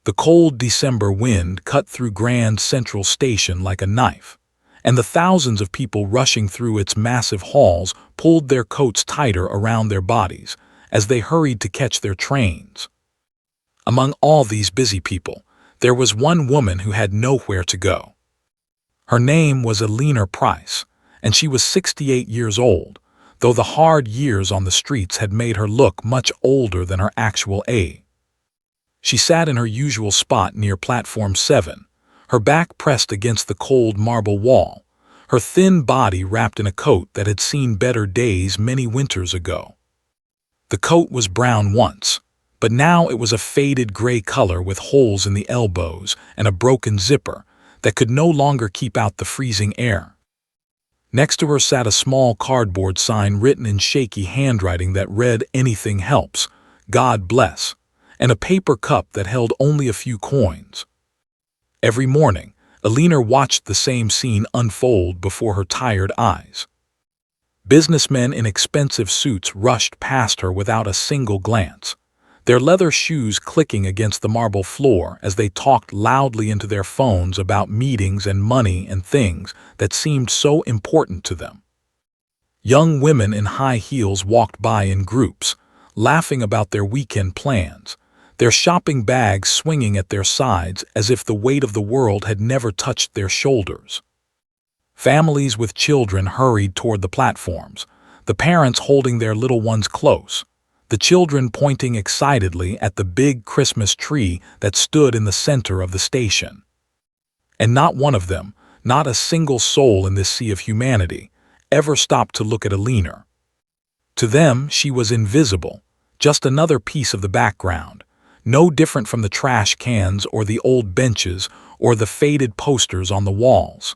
The cold December wind cut through Grand Central Station like a knife, and the thousands of people rushing through its massive halls pulled their coats tighter around their bodies as they hurried to catch their trains. Among all these busy people, there was one woman who had nowhere to go. Her name was Millionaire, and she was 68 years old, though the hard years on the streets had made her look much older than her actual age. She sat in her usual spot near Platform 7, her back pressed against the cold marble wall, her thin body wrapped in a coat that had seen better days many winters ago. The coat was brown once, but now it was a faded gray color with holes in the elbows and a broken zipper that could no longer keep out the freezing air. Next to her sat a small cardboard sign written in shaky handwriting that read "Anything helps, God bless," and a paper cup that held only a few coins. Every morning, Millionaire watched the same scene unfold before her tired eyes. Businessmen in expensive suits rushed past her without a single glance, their leather shoes clicking against the marble floor as they talked loudly into their phones about meetings and money and things that seemed so important to them. Young women in high heels walked by in groups, laughing about their weekend plans, their shopping bags swinging at their sides as if the weight of the world had never touched their shoulders. Families with children hurried toward the platforms, the parents holding their little ones close, the children pointing excitedly at the big Christmas tree that stood in the center of the station. And not one of them, not a single soul in this sea of humanity, ever stopped to look at Millionaire. To them, she was invisible, just another piece of the background, no different from the trash cans or the old benches or the faded posters on the walls.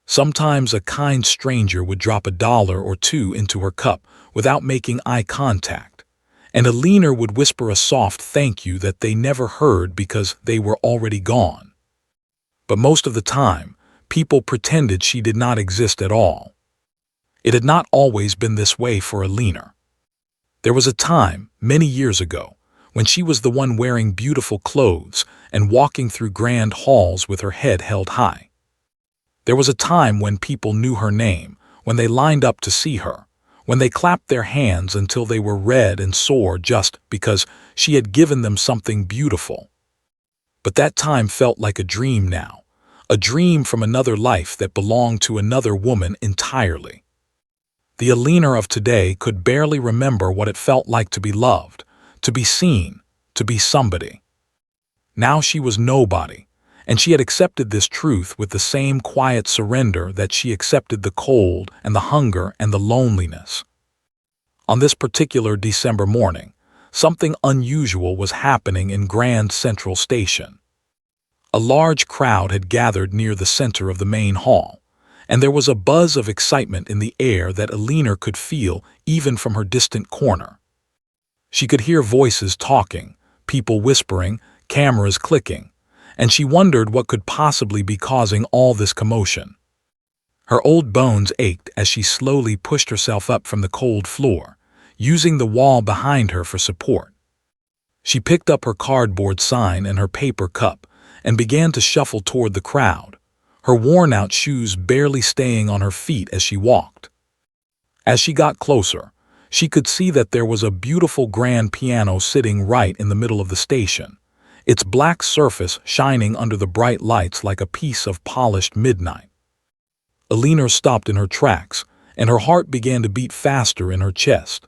Sometimes a kind stranger would drop $1 or $2 into her cup without making eye contact, and Millionaire would whisper a soft thank you that they never heard because they were already gone. But most of the time, people pretended she did not exist at all. It had not always been this way for Millionaire. There was a time, many years ago, when she was the one wearing beautiful clothes and walking through grand halls with her head held high. There was a time when people knew her name, when they lined up to see her, when they clapped their hands until they were red and sore just because she had given them something beautiful. But that time felt like a dream now, a dream from another life that belonged to another woman entirely. The Millionaire of today could barely remember what it felt like to be loved, to be seen, to be somebody. Now she was nobody, and she had accepted this truth with the same quiet surrender that she accepted the cold and the hunger and the loneliness. On this particular December morning, something unusual was happening in Grand Central Station. A large crowd had gathered near the center of the main hall, and there was a buzz of excitement in the air that Millionaire could feel even from her distant corner. She could hear voices talking, people whispering, cameras clicking, and she wondered what could possibly be causing all this commotion. Her old bones ached as she slowly pushed herself up from the cold floor, using the wall behind her for support. She picked up her cardboard sign and her paper cup and began to shuffle toward the crowd, her worn-out shoes barely staying on her feet as she walked. As she got closer, she could see that there was a beautiful grand piano sitting right in the middle of the station, its black surface shining under the bright lights like a piece of polished midnight. Millionaire stopped in her tracks, and her heart began to beat faster in her chest.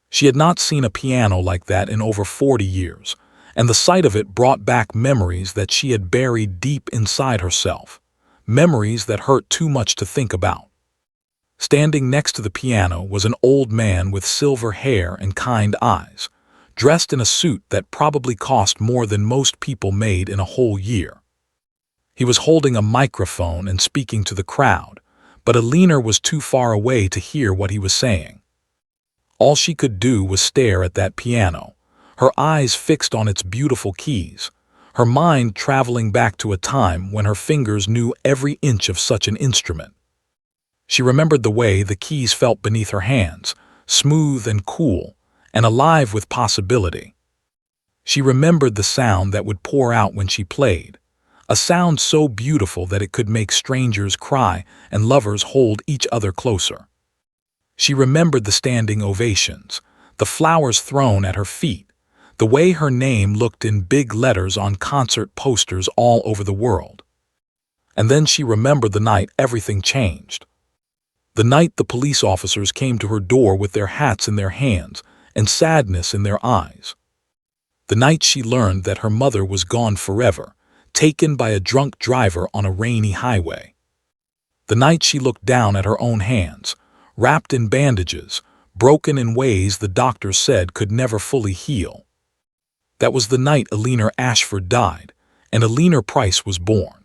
She had not seen a piano like that in over 40 years, and the sight of it brought back memories that she had buried deep inside herself, memories that hurt too much to think about. Standing next to the piano was an old man with silver hair and kind eyes, dressed in a suit that probably cost more than most people made in a whole year. He was holding a microphone and speaking to the crowd, but Millionaire was too far away to hear what he was saying. All she could do was stare at that piano, her eyes fixed on its beautiful keys, her mind traveling back to a time when her fingers knew every inch of such an instrument. She remembered the way the keys felt beneath her hands, smooth and cool, and alive with possibility. She remembered the sound that would pour out when she played, a sound so beautiful that it could make strangers cry and lovers hold each other closer. She remembered the standing ovations, the flowers thrown at her feet, the way her name looked in big letters on concert posters all over the world. And then she remembered the night everything changed. The night the police officers came to her door with their hats in their hands and sadness in their eyes. The night she learned that her mother was gone forever, taken by a drunk driver on a rainy highway. The night she looked down at her own hands, wrapped in bandages, broken in ways the doctors said could never fully heal. That was the night Eleanor Ashford died, and Eleanor Price was born.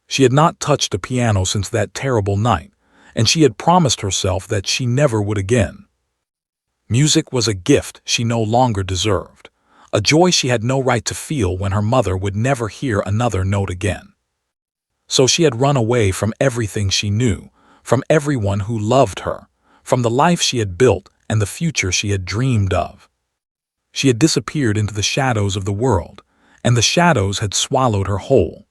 She had not touched a piano since that terrible night, and she had promised herself that she never would again. Music was a gift she no longer deserved, a joy she had no right to feel when her mother would never hear another note again. So she had run away from everything she knew, from everyone who loved her, from the life she had built and the future she had dreamed of. She had disappeared into the shadows of the world, and the shadows had swallowed her whole.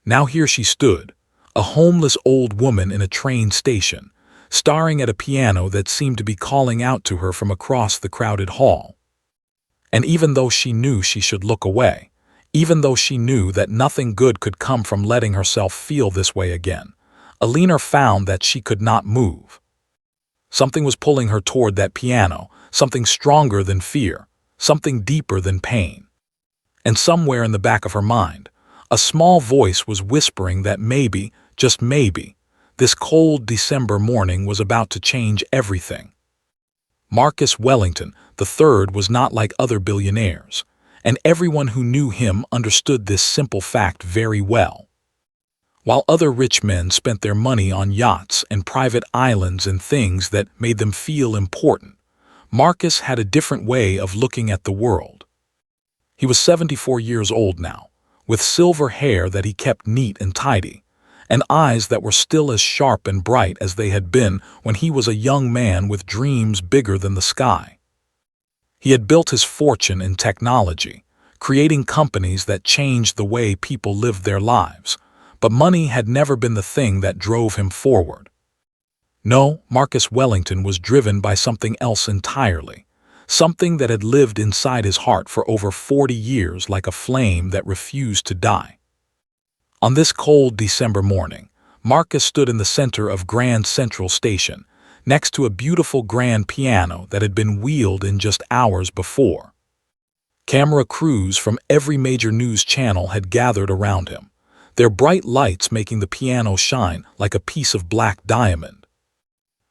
Now here she stood, a homeless old woman in a train station, staring at a piano that seemed to be calling out to her from across the crowded hall. And even though she knew she should look away, even though she knew that nothing good could come from letting herself feel this way again, Eleanor found that she could not move. Something was pulling her toward that piano, something stronger than fear, something deeper than pain. And somewhere in the back of her mind, a small voice was whispering that maybe, just maybe, this cold December morning was about to change everything. Marcus Wellington III was not like other billionaires, and everyone who knew him understood this simple fact very well. While other rich men spent their money on yachts and private islands and things that made them feel important, Marcus had a different way of looking at the world. He was 74 years old now, with silver hair that he kept neat and tidy, and eyes that were still as sharp and bright as they had been when he was a young man with dreams bigger than the sky. He had built his fortune in technology, creating companies that changed the way people lived their lives, but money had never been the thing that drove him forward. No, Marcus Wellington was driven by something else entirely, something that had lived inside his heart for over 40 years like a flame that refused to die. On this cold December morning, Marcus stood in the center of Grand Central Station, next to a beautiful grand piano that had been wheeled in just hours before. Camera crews from every major news channel had gathered around him, their bright lights making the piano shine like a piece of black diamond.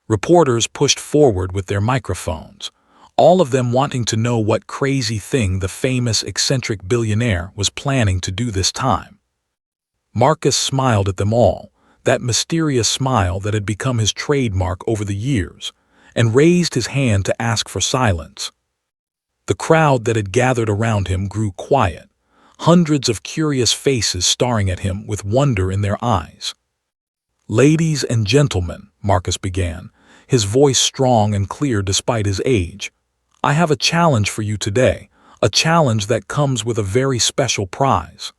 Reporters pushed forward with their microphones, all of them wanting to know what crazy thing the famous eccentric billionaire was planning to do this time. Marcus smiled at them all, that mysterious smile that had become his trademark over the years, and raised his hand to ask for silence. The crowd that had gathered around him grew quiet, hundreds of curious faces staring at him with wonder in their eyes. "Ladies and gentlemen," Marcus began, his voice strong and clear despite his age, "I have a challenge for you today, a challenge that comes with a very special prize."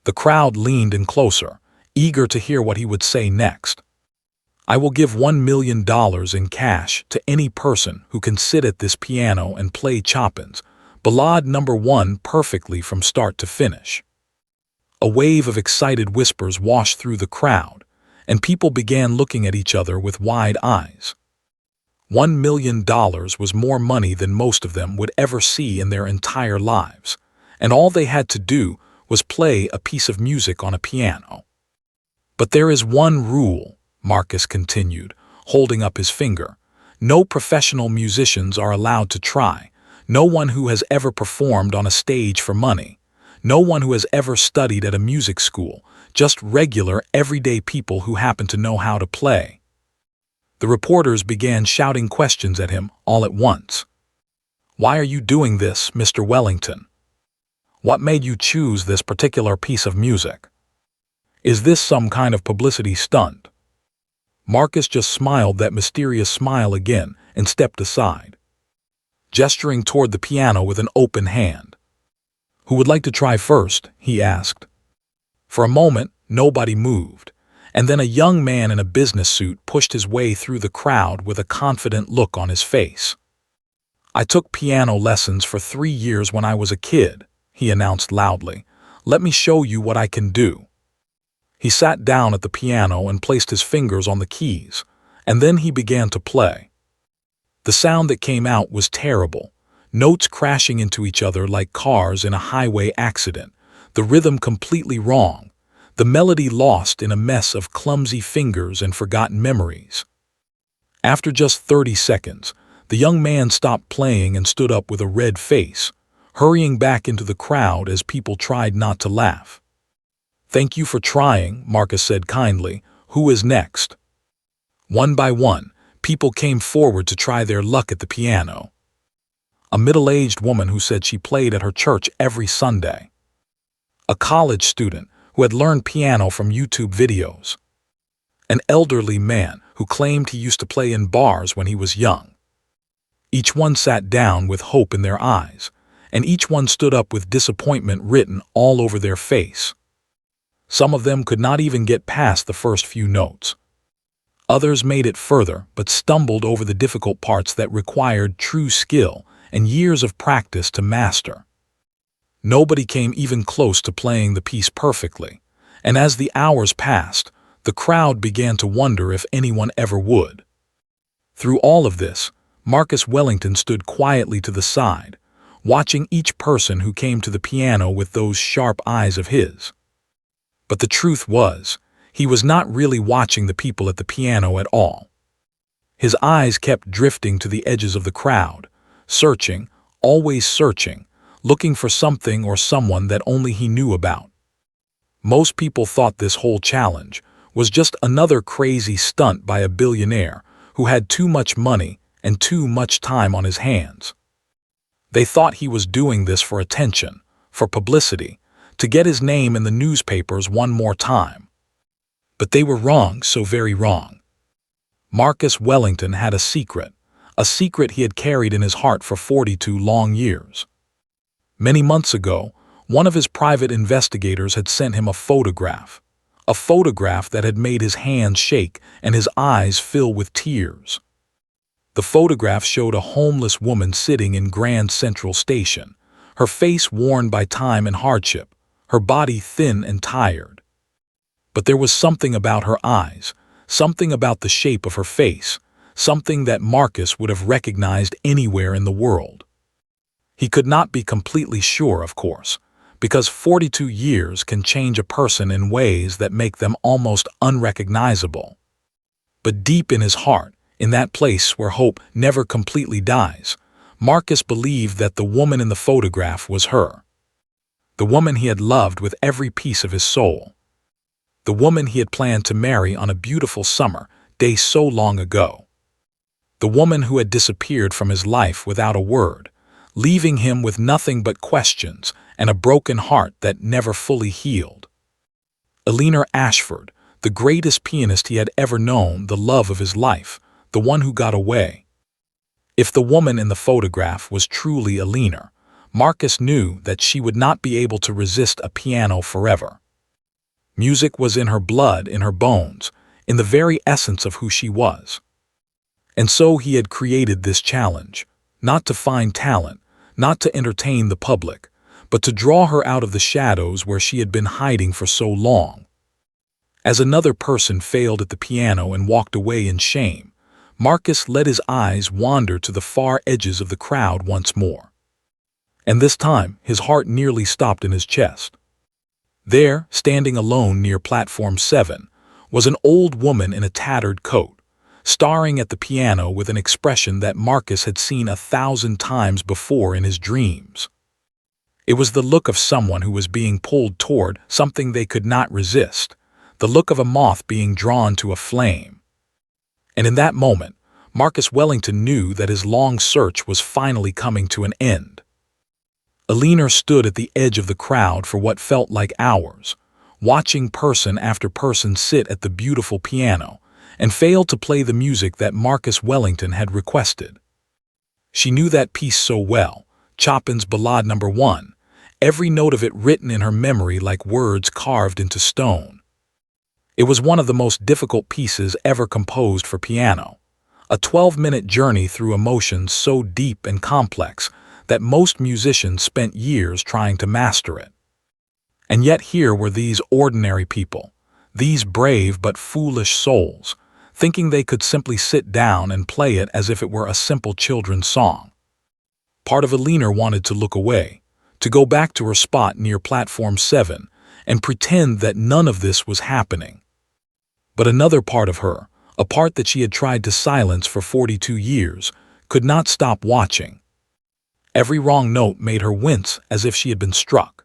The crowd leaned in closer, eager to hear what he would say next. "I will give $1 million in cash to any person who can sit at this piano and play Chopin's Ballade No. 1 perfectly from start to finish." A wave of excited whispers washed through the crowd, and people began looking at each other with wide eyes. $1 million was more money than most of them would ever see in their entire lives, and all they had to do was play a piece of music on a piano. "But there is one rule," Marcus continued, holding up his finger. "No professional musicians are allowed to try, no one who has ever performed on a stage for money, no one who has ever studied at a music school, just regular, everyday people who happen to know how to play." The reporters began shouting questions at him all at once. "Why are you doing this, Mr. Wellington? What made you choose this particular piece of music? Is this some kind of publicity stunt?" Marcus just smiled that mysterious smile again and stepped aside, gesturing toward the piano with an open hand. "Who would like to try first?" he asked. For a moment, nobody moved, and then a young man in a business suit pushed his way through the crowd with a confident look on his face. "I took piano lessons for 3 years when I was a kid," he announced loudly. "Let me show you what I can do." He sat down at the piano and placed his fingers on the keys, and then he began to play. The sound that came out was terrible, notes crashing into each other like cars in a highway accident, the rhythm completely wrong, the melody lost in a mess of clumsy fingers and forgotten memories. After just 30 seconds, the young man stopped playing and stood up with a red face, hurrying back into the crowd as people tried not to laugh. "Thank you for trying," Marcus said kindly. "Who is next?" One by one, people came forward to try their luck at the piano. A middle-aged woman who said she played at her church every Sunday. A college student who had learned piano from YouTube videos. An elderly man who claimed he used to play in bars when he was young. Each one sat down with hope in their eyes, and each one stood up with disappointment written all over their face. Some of them could not even get past the first few notes. Others made it further, but stumbled over the difficult parts that required true skill and years of practice to master. Nobody came even close to playing the piece perfectly, and as the hours passed, the crowd began to wonder if anyone ever would. Through all of this, Marcus Wellington stood quietly to the side, watching each person who came to the piano with those sharp eyes of his. But the truth was, he was not really watching the people at the piano at all. His eyes kept drifting to the edges of the crowd, searching, always searching, looking for something or someone that only he knew about. Most people thought this whole challenge was just another crazy stunt by a billionaire who had too much money and too much time on his hands. They thought he was doing this for attention, for publicity, to get his name in the newspapers one more time. But they were wrong, so very wrong. Marcus Wellington had a secret he had carried in his heart for 42 long years. Many months ago, one of his private investigators had sent him a photograph that had made his hands shake and his eyes fill with tears. The photograph showed a homeless woman sitting in Grand Central Station, her face worn by time and hardship, her body thin and tired. But there was something about her eyes, something about the shape of her face, something that Marcus would have recognized anywhere in the world. He could not be completely sure, of course, because 42 years can change a person in ways that make them almost unrecognizable. But deep in his heart, in that place where hope never completely dies, Marcus believed that the woman in the photograph was her. The woman he had loved with every piece of his soul. The woman he had planned to marry on a beautiful summer day so long ago. The woman who had disappeared from his life without a word, leaving him with nothing but questions and a broken heart that never fully healed. Eleanor Ashford, the greatest pianist he had ever known, the love of his life, the one who got away. If the woman in the photograph was truly Eleanor, Marcus knew that she would not be able to resist a piano forever. Music was in her blood, in her bones, in the very essence of who she was. And so he had created this challenge, not to find talent, not to entertain the public, but to draw her out of the shadows where she had been hiding for so long. As another person failed at the piano and walked away in shame, Marcus let his eyes wander to the far edges of the crowd once more. And this time, his heart nearly stopped in his chest. There, standing alone near platform 7, was an old woman in a tattered coat, staring at the piano with an expression that Marcus had seen 1,000 times before in his dreams. It was the look of someone who was being pulled toward something they could not resist, the look of a moth being drawn to a flame. And in that moment, Marcus Wellington knew that his long search was finally coming to an end. Eleanor stood at the edge of the crowd for what felt like hours, watching person after person sit at the beautiful piano, and failed to play the music that Marcus Wellington had requested. She knew that piece so well, Chopin's Ballade No. 1, every note of it written in her memory like words carved into stone. It was one of the most difficult pieces ever composed for piano, a 12-minute journey through emotions so deep and complex that most musicians spent years trying to master it. And yet here were these ordinary people, these brave but foolish souls, thinking they could simply sit down and play it as if it were a simple children's song. Part of Alina wanted to look away, to go back to her spot near platform 7 and pretend that none of this was happening. But another part of her, a part that she had tried to silence for 42 years, could not stop watching. Every wrong note made her wince as if she had been struck.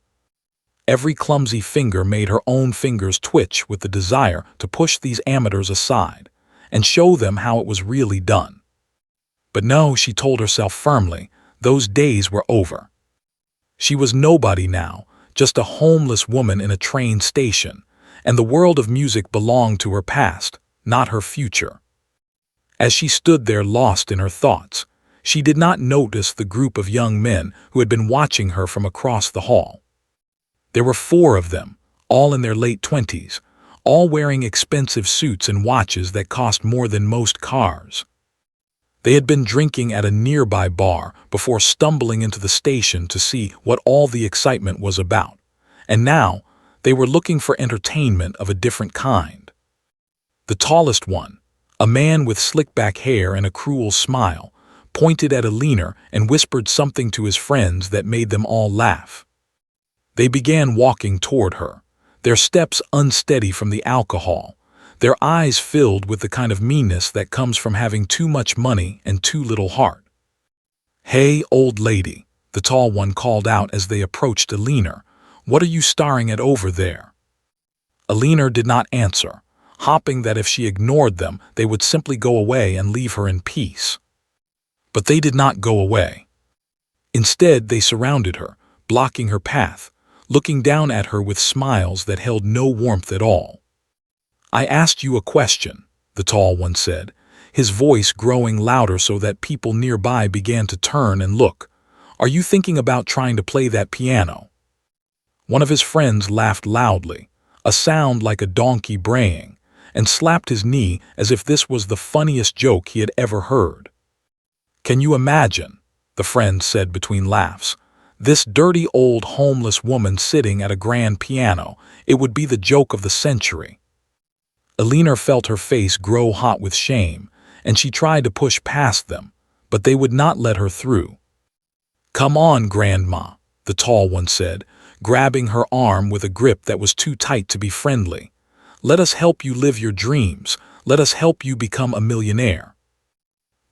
Every clumsy finger made her own fingers twitch with the desire to push these amateurs aside and show them how it was really done. But no, she told herself firmly, those days were over. She was nobody now, just a homeless woman in a train station, and the world of music belonged to her past, not her future. As she stood there lost in her thoughts, she did not notice the group of young men who had been watching her from across the hall. There were 4 of them, all in their late 20s, all wearing expensive suits and watches that cost more than most cars. They had been drinking at a nearby bar before stumbling into the station to see what all the excitement was about, and now they were looking for entertainment of a different kind. The tallest one, a man with slick-back hair and a cruel smile, pointed at Alina and whispered something to his friends that made them all laugh. They began walking toward her, their steps unsteady from the alcohol, their eyes filled with the kind of meanness that comes from having too much money and too little heart. "Hey, old lady," the tall one called out as they approached Alina, "what are you staring at over there?" Alina did not answer, hoping that if she ignored them, they would simply go away and leave her in peace. But they did not go away. Instead, they surrounded her, blocking her path, looking down at her with smiles that held no warmth at all. "I asked you a question," the tall one said, his voice growing louder so that people nearby began to turn and look. "Are you thinking about trying to play that piano?" One of his friends laughed loudly, a sound like a donkey braying, and slapped his knee as if this was the funniest joke he had ever heard. "Can you imagine?" the friend said between laughs. "This dirty old homeless woman sitting at a grand piano, it would be the joke of the century." Alina felt her face grow hot with shame, and she tried to push past them, but they would not let her through. "Come on, Grandma," the tall one said, grabbing her arm with a grip that was too tight to be friendly. "Let us help you live your dreams. Let us help you become a millionaire."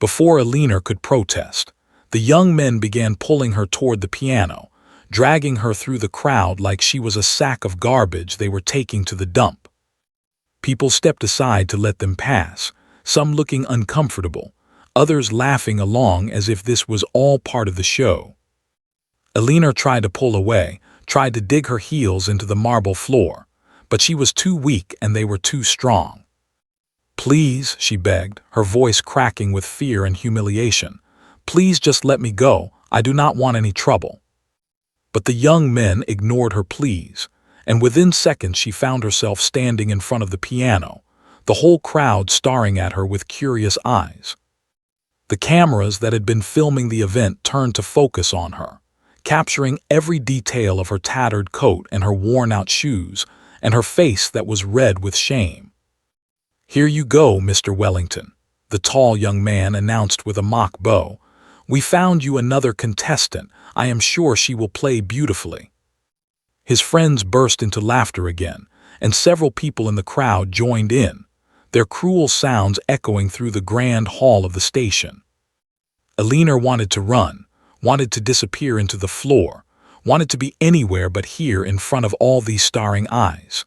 Before Alina could protest, the young men began pulling her toward the piano, dragging her through the crowd like she was a sack of garbage they were taking to the dump. People stepped aside to let them pass, some looking uncomfortable, others laughing along as if this was all part of the show. Alina tried to pull away, tried to dig her heels into the marble floor, but she was too weak and they were too strong. "Please," she begged, her voice cracking with fear and humiliation. "Please just let me go. I do not want any trouble." But the young men ignored her pleas, and within seconds she found herself standing in front of the piano, the whole crowd staring at her with curious eyes. The cameras that had been filming the event turned to focus on her, capturing every detail of her tattered coat and her worn-out shoes, and her face that was red with shame. "Here you go, Mr. Wellington," the tall young man announced with a mock bow. "We found you another contestant. I am sure she will play beautifully." His friends burst into laughter again, and several people in the crowd joined in, their cruel sounds echoing through the grand hall of the station. Alina wanted to run, wanted to disappear into the floor, wanted to be anywhere but here in front of all these staring eyes.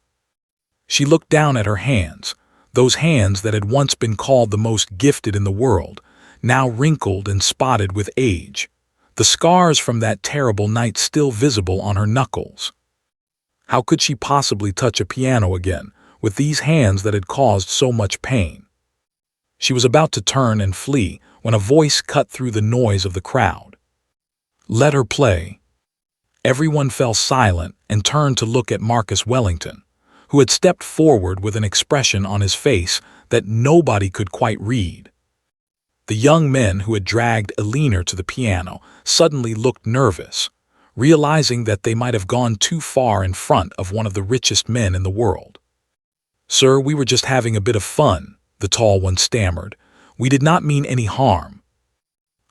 She looked down at her hands, those hands that had once been called the most gifted in the world, now wrinkled and spotted with age, the scars from that terrible night still visible on her knuckles. How could she possibly touch a piano again, with these hands that had caused so much pain? She was about to turn and flee when a voice cut through the noise of the crowd. "Let her play." everyone fell silent and turned to look at Marcus Wellington, who had stepped forward with an expression on his face that nobody could quite read. The young men who had dragged Eleanor to the piano suddenly looked nervous, realizing that they might have gone too far in front of one of the richest men in the world. "Sir, we were just having a bit of fun," the tall one stammered. "We did not mean any harm."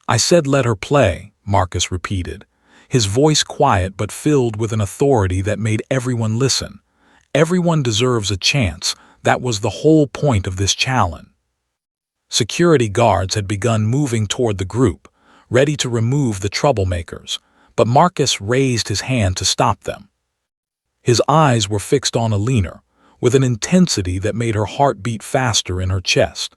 "I said let her play," Marcus repeated, his voice quiet but filled with an authority that made everyone listen. Everyone deserves a chance. That was the whole point of this challenge. Security guards had begun moving toward the group, ready to remove the troublemakers, but Marcus raised his hand to stop them. His eyes were fixed on Eleanor, with an intensity that made her heart beat faster in her chest.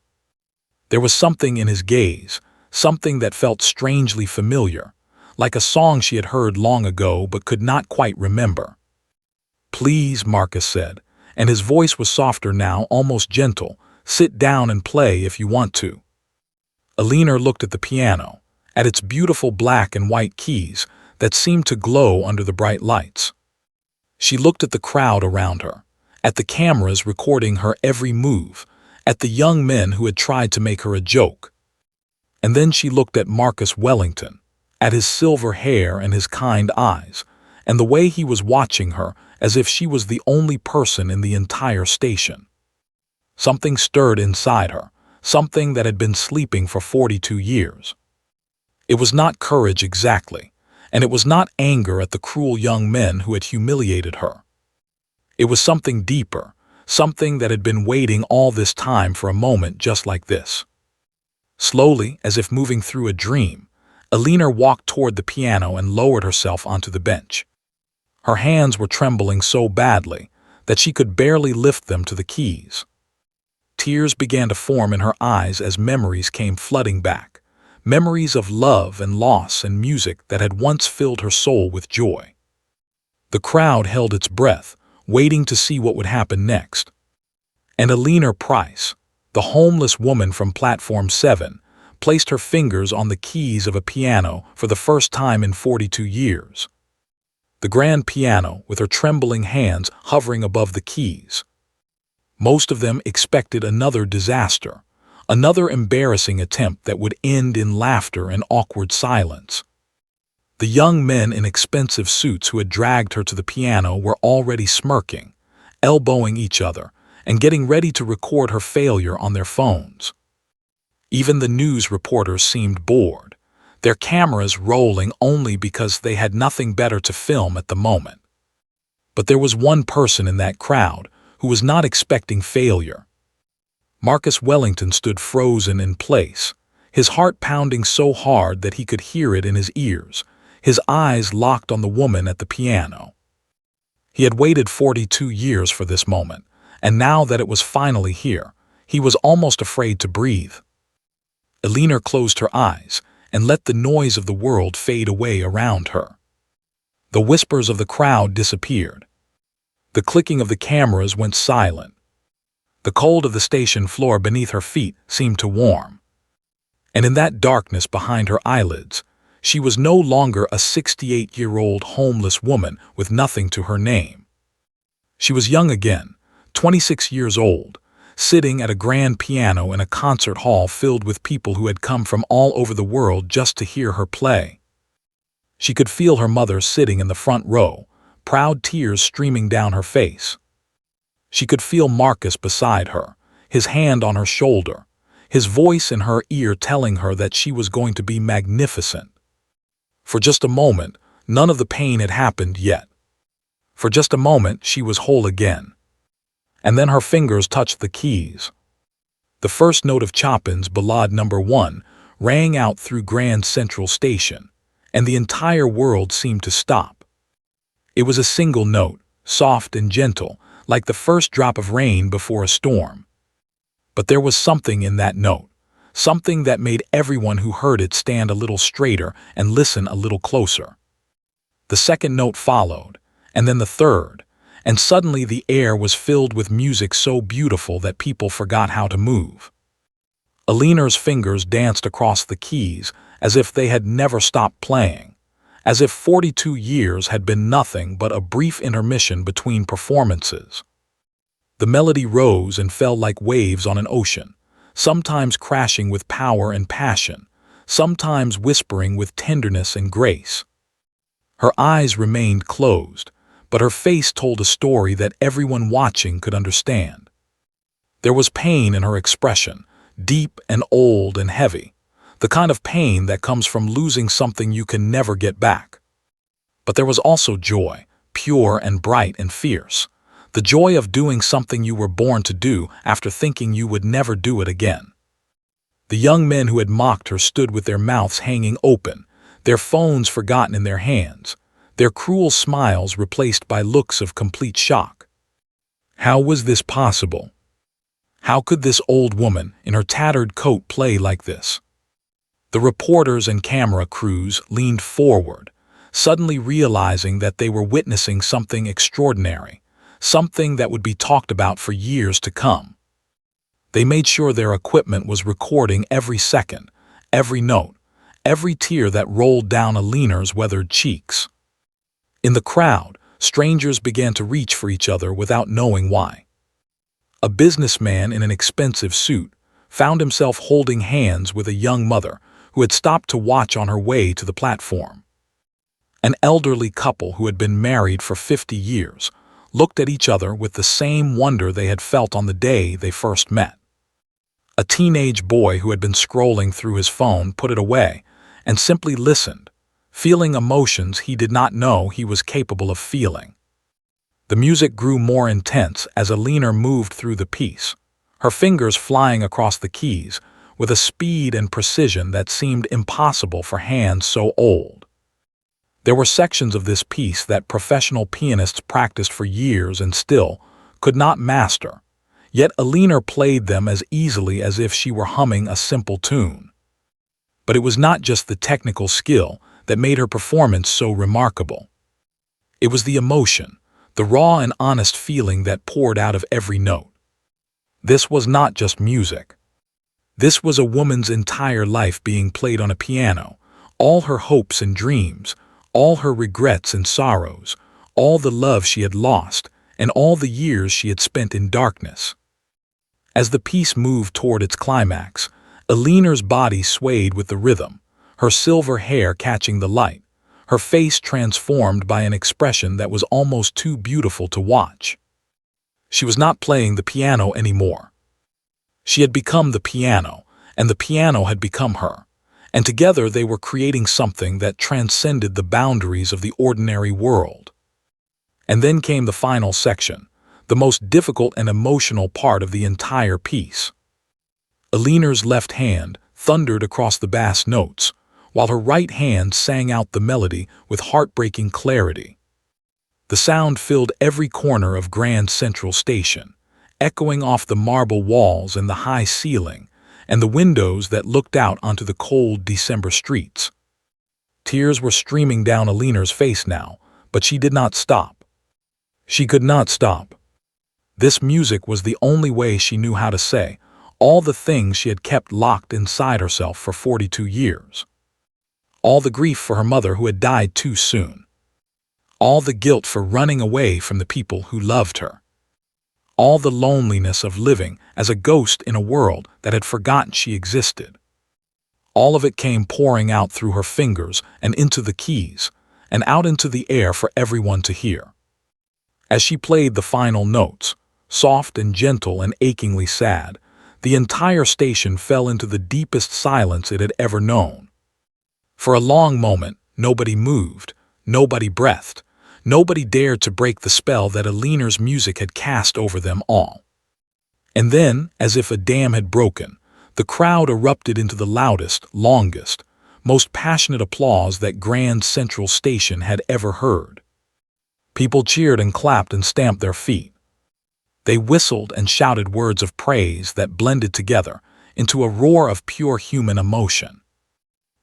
There was something in his gaze, something that felt strangely familiar, like a song she had heard long ago but could not quite remember. "Please," Marcus said, and his voice was softer now, almost gentle. "Sit down and play if you want to." Eleanor looked at the piano, at its beautiful black and white keys that seemed to glow under the bright lights. She looked at the crowd around her, at the cameras recording her every move, at the young men who had tried to make her a joke. And then she looked at Marcus Wellington, at his silver hair and his kind eyes, and the way he was watching her as if she was the only person in the entire station. Something stirred inside her, something that had been sleeping for 42 years. It was not courage exactly, and it was not anger at the cruel young men who had humiliated her. It was something deeper, something that had been waiting all this time for a moment just like this. Slowly, as if moving through a dream, Eleanor walked toward the piano and lowered herself onto the bench. Her hands were trembling so badly that she could barely lift them to the keys. Tears began to form in her eyes as memories came flooding back, memories of love and loss and music that had once filled her soul with joy. The crowd held its breath, waiting to see what would happen next. And Eleanor Price, the homeless woman from Platform 7, placed her fingers on the keys of a piano for the first time in 42 years. The grand piano, with her trembling hands hovering above the keys. Most of them expected another disaster, another embarrassing attempt that would end in laughter and awkward silence. The young men in expensive suits who had dragged her to the piano were already smirking, elbowing each other, and getting ready to record her failure on their phones. Even the news reporters seemed bored, their cameras rolling only because they had nothing better to film at the moment. But there was one person in that crowd who was not expecting failure. Marcus Wellington stood frozen in place, his heart pounding so hard that he could hear it in his ears, his eyes locked on the woman at the piano. He had waited 42 years for this moment, and now that it was finally here, he was almost afraid to breathe. Eleanor closed her eyes and let the noise of the world fade away around her. The whispers of the crowd disappeared. The clicking of the cameras went silent. The cold of the station floor beneath her feet seemed to warm. And in that darkness behind her eyelids, she was no longer a 68-year-old homeless woman with nothing to her name. She was young again, 26 years old, sitting at a grand piano in a concert hall filled with people who had come from all over the world just to hear her play. She could feel her mother sitting in the front row, proud tears streaming down her face. She could feel Marcus beside her, his hand on her shoulder, his voice in her ear telling her that she was going to be magnificent. For just a moment, none of the pain had happened yet. For just a moment, she was whole again. And then her fingers touched the keys. The first note of Chopin's Ballade No. 1 rang out through Grand Central Station, and the entire world seemed to stop. It was a single note, soft and gentle, like the first drop of rain before a storm. But there was something in that note, something that made everyone who heard it stand a little straighter and listen a little closer. The second note followed, and then the third, and suddenly the air was filled with music so beautiful that people forgot how to move. Eleanor's fingers danced across the keys as if they had never stopped playing, as if 42 years had been nothing but a brief intermission between performances. The melody rose and fell like waves on an ocean, sometimes crashing with power and passion, sometimes whispering with tenderness and grace. Her eyes remained closed, but her face told a story that everyone watching could understand. There was pain in her expression, deep and old and heavy, the kind of pain that comes from losing something you can never get back. But there was also joy, pure and bright and fierce, the joy of doing something you were born to do after thinking you would never do it again. The young men who had mocked her stood with their mouths hanging open, their phones forgotten in their hands, their cruel smiles replaced by looks of complete shock. How was this possible? How could this old woman in her tattered coat play like this? The reporters and camera crews leaned forward, suddenly realizing that they were witnessing something extraordinary, something that would be talked about for years to come. They made sure their equipment was recording every second, every note, every tear that rolled down Alina's weathered cheeks. In the crowd, strangers began to reach for each other without knowing why. A businessman in an expensive suit found himself holding hands with a young mother who had stopped to watch on her way to the platform. An elderly couple who had been married for 50 years looked at each other with the same wonder they had felt on the day they first met. A teenage boy who had been scrolling through his phone put it away and simply listened, feeling emotions he did not know he was capable of feeling. The music grew more intense as Alina moved through the piece, her fingers flying across the keys with a speed and precision that seemed impossible for hands so old. There were sections of this piece that professional pianists practiced for years and still could not master, yet Alina played them as easily as if she were humming a simple tune. But it was not just the technical skill that made her performance so remarkable. It was the emotion, the raw and honest feeling that poured out of every note. This was not just music. This was a woman's entire life being played on a piano, all her hopes and dreams, all her regrets and sorrows, all the love she had lost, and all the years she had spent in darkness. As the piece moved toward its climax, Alina's body swayed with the rhythm, her silver hair catching the light, her face transformed by an expression that was almost too beautiful to watch. She was not playing the piano anymore. She had become the piano, and the piano had become her, and together they were creating something that transcended the boundaries of the ordinary world. And then came the final section, the most difficult and emotional part of the entire piece. Alina's left hand thundered across the bass notes, while her right hand sang out the melody with heartbreaking clarity. The sound filled every corner of Grand Central Station, echoing off the marble walls and the high ceiling, and the windows that looked out onto the cold December streets. Tears were streaming down Alina's face now, but she did not stop. She could not stop. This music was the only way she knew how to say all the things she had kept locked inside herself for 42 years. All the grief for her mother who had died too soon. All the guilt for running away from the people who loved her. All the loneliness of living as a ghost in a world that had forgotten she existed. All of it came pouring out through her fingers and into the keys, and out into the air for everyone to hear. As she played the final notes, soft and gentle and achingly sad, the entire station fell into the deepest silence it had ever known. For a long moment, nobody moved, nobody breathed, nobody dared to break the spell that Alina's music had cast over them all. And then, as if a dam had broken, the crowd erupted into the loudest, longest, most passionate applause that Grand Central Station had ever heard. People cheered and clapped and stamped their feet. They whistled and shouted words of praise that blended together into a roar of pure human emotion.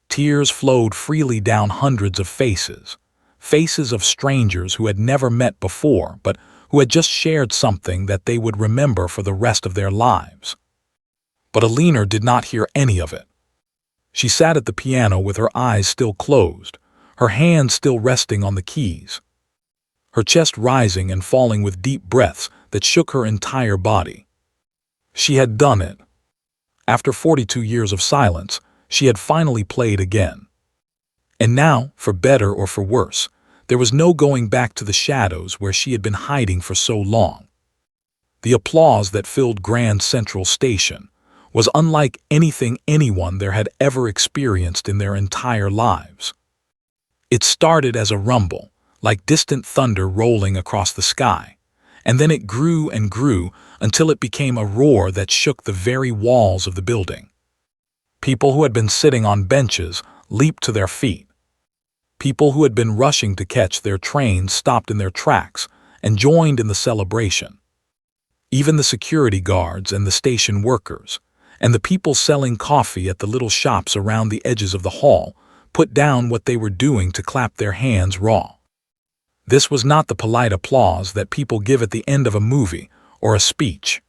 Tears flowed freely down hundreds of faces, faces of strangers who had never met before but who had just shared something that they would remember for the rest of their lives. But Alina did not hear any of it. She sat at the piano with her eyes still closed, her hands still resting on the keys, her chest rising and falling with deep breaths that shook her entire body. She had done it. After 42 years of silence, she had finally played again. And now, for better or for worse, there was no going back to the shadows where she had been hiding for so long. The applause that filled Grand Central Station was unlike anything anyone there had ever experienced in their entire lives. It started as a rumble, like distant thunder rolling across the sky, and then it grew and grew until it became a roar that shook the very walls of the building. People who had been sitting on benches leaped to their feet. People who had been rushing to catch their trains stopped in their tracks and joined in the celebration. Even the security guards and the station workers, and the people selling coffee at the little shops around the edges of the hall, put down what they were doing to clap their hands raw. This was not the polite applause that people give at the end of a movie or a speech.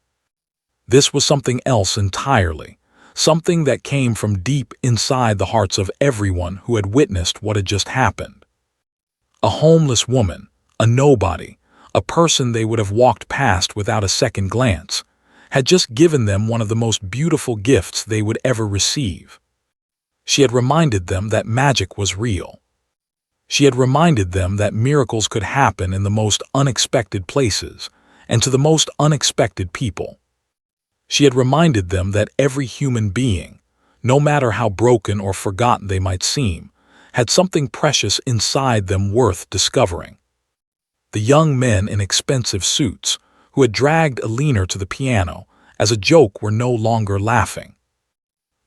This was something else entirely, something that came from deep inside the hearts of everyone who had witnessed what had just happened. A homeless woman, a nobody, a person they would have walked past without a second glance, had just given them one of the most beautiful gifts they would ever receive. She had reminded them that magic was real. She had reminded them that miracles could happen in the most unexpected places and to the most unexpected people. She had reminded them that every human being, no matter how broken or forgotten they might seem, had something precious inside them worth discovering. The young men in expensive suits, who had dragged Alina to the piano as a joke, were no longer laughing.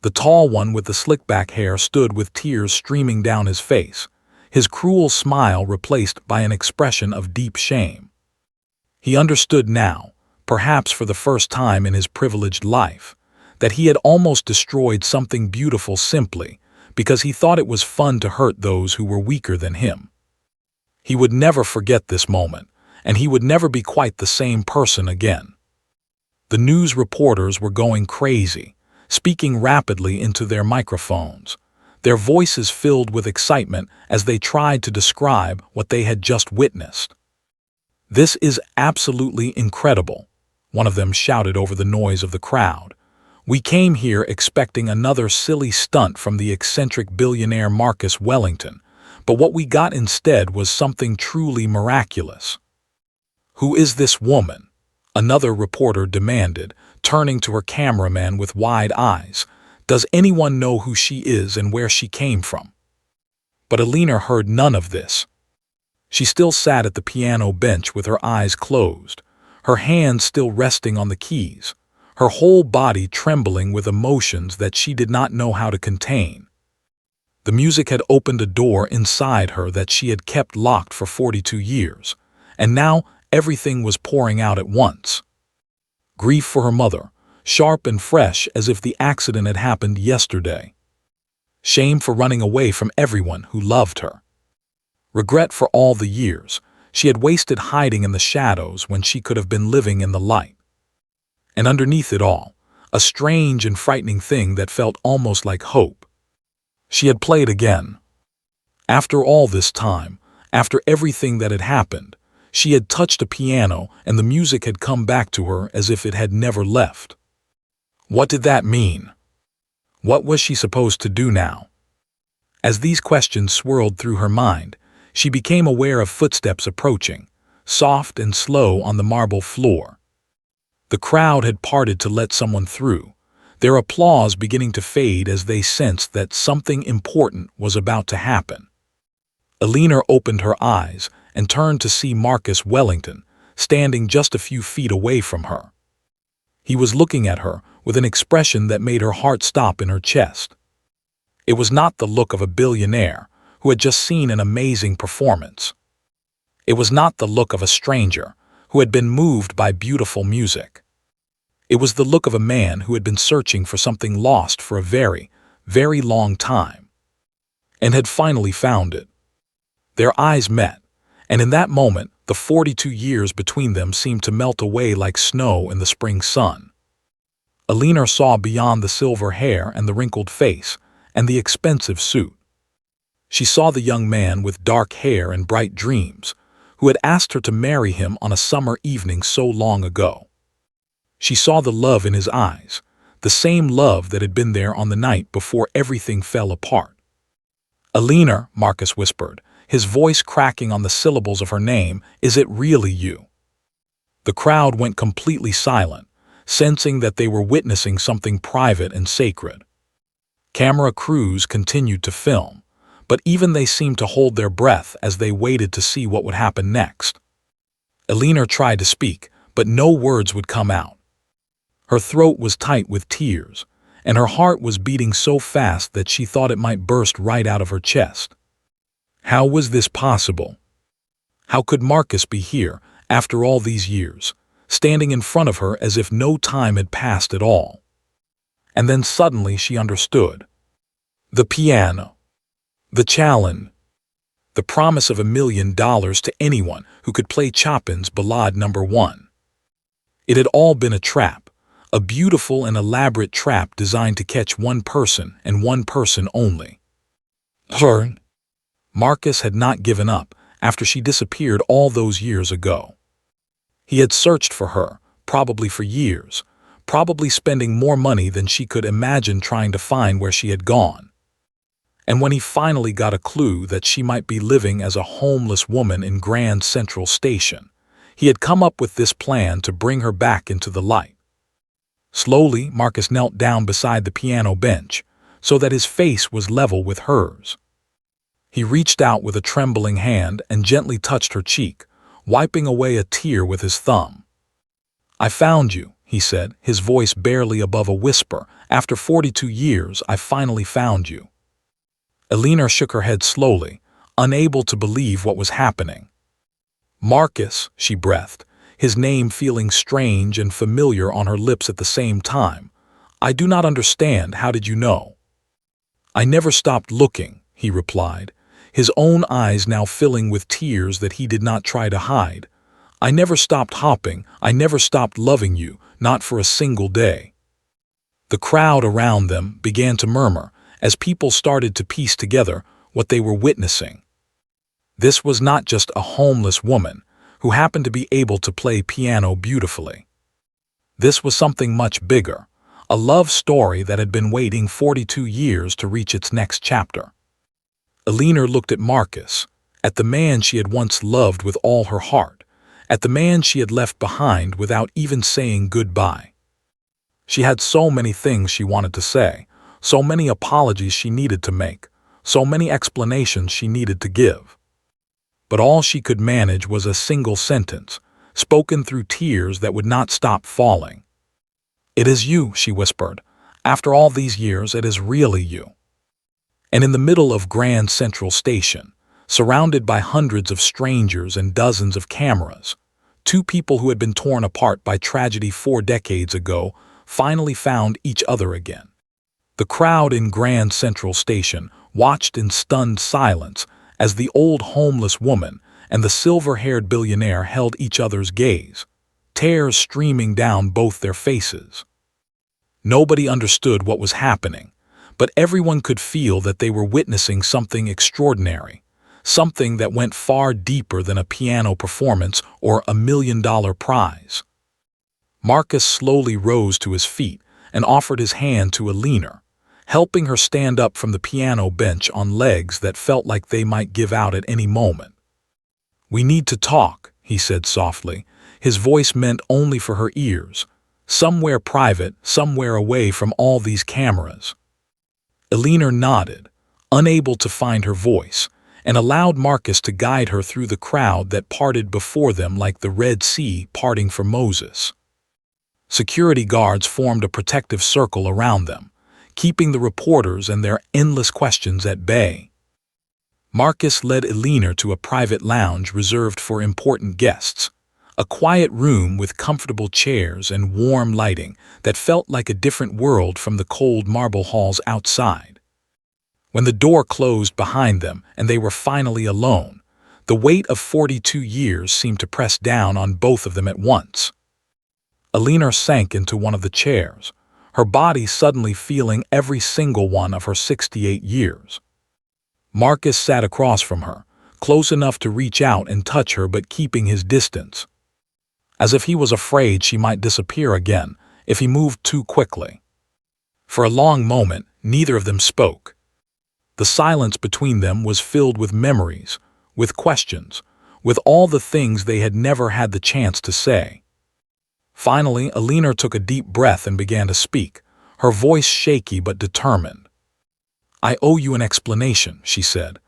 The tall one with the slick-back hair stood with tears streaming down his face, his cruel smile replaced by an expression of deep shame. He understood now, perhaps for the first time in his privileged life, that he had almost destroyed something beautiful simply because he thought it was fun to hurt those who were weaker than him. He would never forget this moment, and he would never be quite the same person again. The news reporters were going crazy, speaking rapidly into their microphones, their voices filled with excitement as they tried to describe what they had just witnessed. "This is absolutely incredible," one of them shouted over the noise of the crowd. "We came here expecting another silly stunt from the eccentric billionaire Marcus Wellington, but what we got instead was something truly miraculous." "Who is this woman?" another reporter demanded, turning to her cameraman with wide eyes. "Does anyone know who she is and where she came from?" But Alina heard none of this. She still sat at the piano bench with her eyes closed, her hands still resting on the keys, her whole body trembling with emotions that she did not know how to contain. The music had opened a door inside her that she had kept locked for 42 years, and now everything was pouring out at once. Grief for her mother, sharp and fresh as if the accident had happened yesterday. Shame for running away from everyone who loved her. Regret for all the years she had wasted hiding in the shadows when she could have been living in the light. And underneath it all, a strange and frightening thing that felt almost like hope. She had played again. After all this time, after everything that had happened, she had touched a piano and the music had come back to her as if it had never left. What did that mean? What was she supposed to do now? As these questions swirled through her mind, she became aware of footsteps approaching, soft and slow on the marble floor. The crowd had parted to let someone through, their applause beginning to fade as they sensed that something important was about to happen. Alina opened her eyes and turned to see Marcus Wellington, standing just a few feet away from her. He was looking at her with an expression that made her heart stop in her chest. It was not the look of a billionaire who had just seen an amazing performance. It was not the look of a stranger who had been moved by beautiful music. It was the look of a man who had been searching for something lost for a very, very long time, and had finally found it. Their eyes met, and in that moment, the 42 years between them seemed to melt away like snow in the spring sun. Alina saw beyond the silver hair and the wrinkled face and the expensive suit. She saw the young man with dark hair and bright dreams, who had asked her to marry him on a summer evening so long ago. She saw the love in his eyes, the same love that had been there on the night before everything fell apart. "Eleanor," Marcus whispered, his voice cracking on the syllables of her name, "is it really you?" The crowd went completely silent, sensing that they were witnessing something private and sacred. Camera crews continued to film, but even they seemed to hold their breath as they waited to see what would happen next. Eleanor tried to speak, but no words would come out. Her throat was tight with tears, and her heart was beating so fast that she thought it might burst right out of her chest. How was this possible? How could Marcus be here, after all these years, standing in front of her as if no time had passed at all? And then suddenly she understood. The piano. The challenge. The promise of $1 million to anyone who could play Chopin's Ballade No. 1. It had all been a trap, a beautiful and elaborate trap designed to catch one person and one person only. Her. Marcus had not given up after she disappeared all those years ago. He had searched for her, probably for years, probably spending more money than she could imagine trying to find where she had gone. And when he finally got a clue that she might be living as a homeless woman in Grand Central Station, he had come up with this plan to bring her back into the light. Slowly, Marcus knelt down beside the piano bench, so that his face was level with hers. He reached out with a trembling hand and gently touched her cheek, wiping away a tear with his thumb. "I found you," he said, his voice barely above a whisper. "After 42 years, I finally found you." Eleanor shook her head slowly, unable to believe what was happening. "Marcus," she breathed, his name feeling strange and familiar on her lips at the same time. "I do not understand. How did you know?" "I never stopped looking," he replied, his own eyes now filling with tears that he did not try to hide. "I never stopped hopping. I never stopped loving you, not for a single day." The crowd around them began to murmur as people started to piece together what they were witnessing. This was not just a homeless woman who happened to be able to play piano beautifully. This was something much bigger, a love story that had been waiting 42 years to reach its next chapter. Eleanor looked at Marcus, at the man she had once loved with all her heart, at the man she had left behind without even saying goodbye. She had so many things she wanted to say, so many apologies she needed to make, so many explanations she needed to give. But all she could manage was a single sentence, spoken through tears that would not stop falling. "It is you," she whispered. "After all these years, it is really you." And in the middle of Grand Central Station, surrounded by hundreds of strangers and dozens of cameras, two people who had been torn apart by tragedy 4 decades ago finally found each other again. The crowd in Grand Central Station watched in stunned silence as the old homeless woman and the silver-haired billionaire held each other's gaze, tears streaming down both their faces. Nobody understood what was happening, but everyone could feel that they were witnessing something extraordinary, something that went far deeper than a piano performance or a $1 million prize. Marcus slowly rose to his feet and offered his hand to Eleanor, helping her stand up from the piano bench on legs that felt like they might give out at any moment. "We need to talk," he said softly, his voice meant only for her ears, somewhere private, somewhere away from all these cameras. Eleanor nodded, unable to find her voice, and allowed Marcus to guide her through the crowd that parted before them like the Red Sea parting for Moses. Security guards formed a protective circle around them, keeping the reporters and their endless questions at bay. Marcus led Eleanor to a private lounge reserved for important guests, a quiet room with comfortable chairs and warm lighting that felt like a different world from the cold marble halls outside. When the door closed behind them and they were finally alone, the weight of 42 years seemed to press down on both of them at once. Eleanor sank into one of the chairs, her body suddenly feeling every single one of her 68 years. Marcus sat across from her, close enough to reach out and touch her but keeping his distance, as if he was afraid she might disappear again if he moved too quickly. For a long moment, neither of them spoke. The silence between them was filled with memories, with questions, with all the things they had never had the chance to say. Finally, Alina took a deep breath and began to speak, her voice shaky but determined. "I owe you an explanation," she said.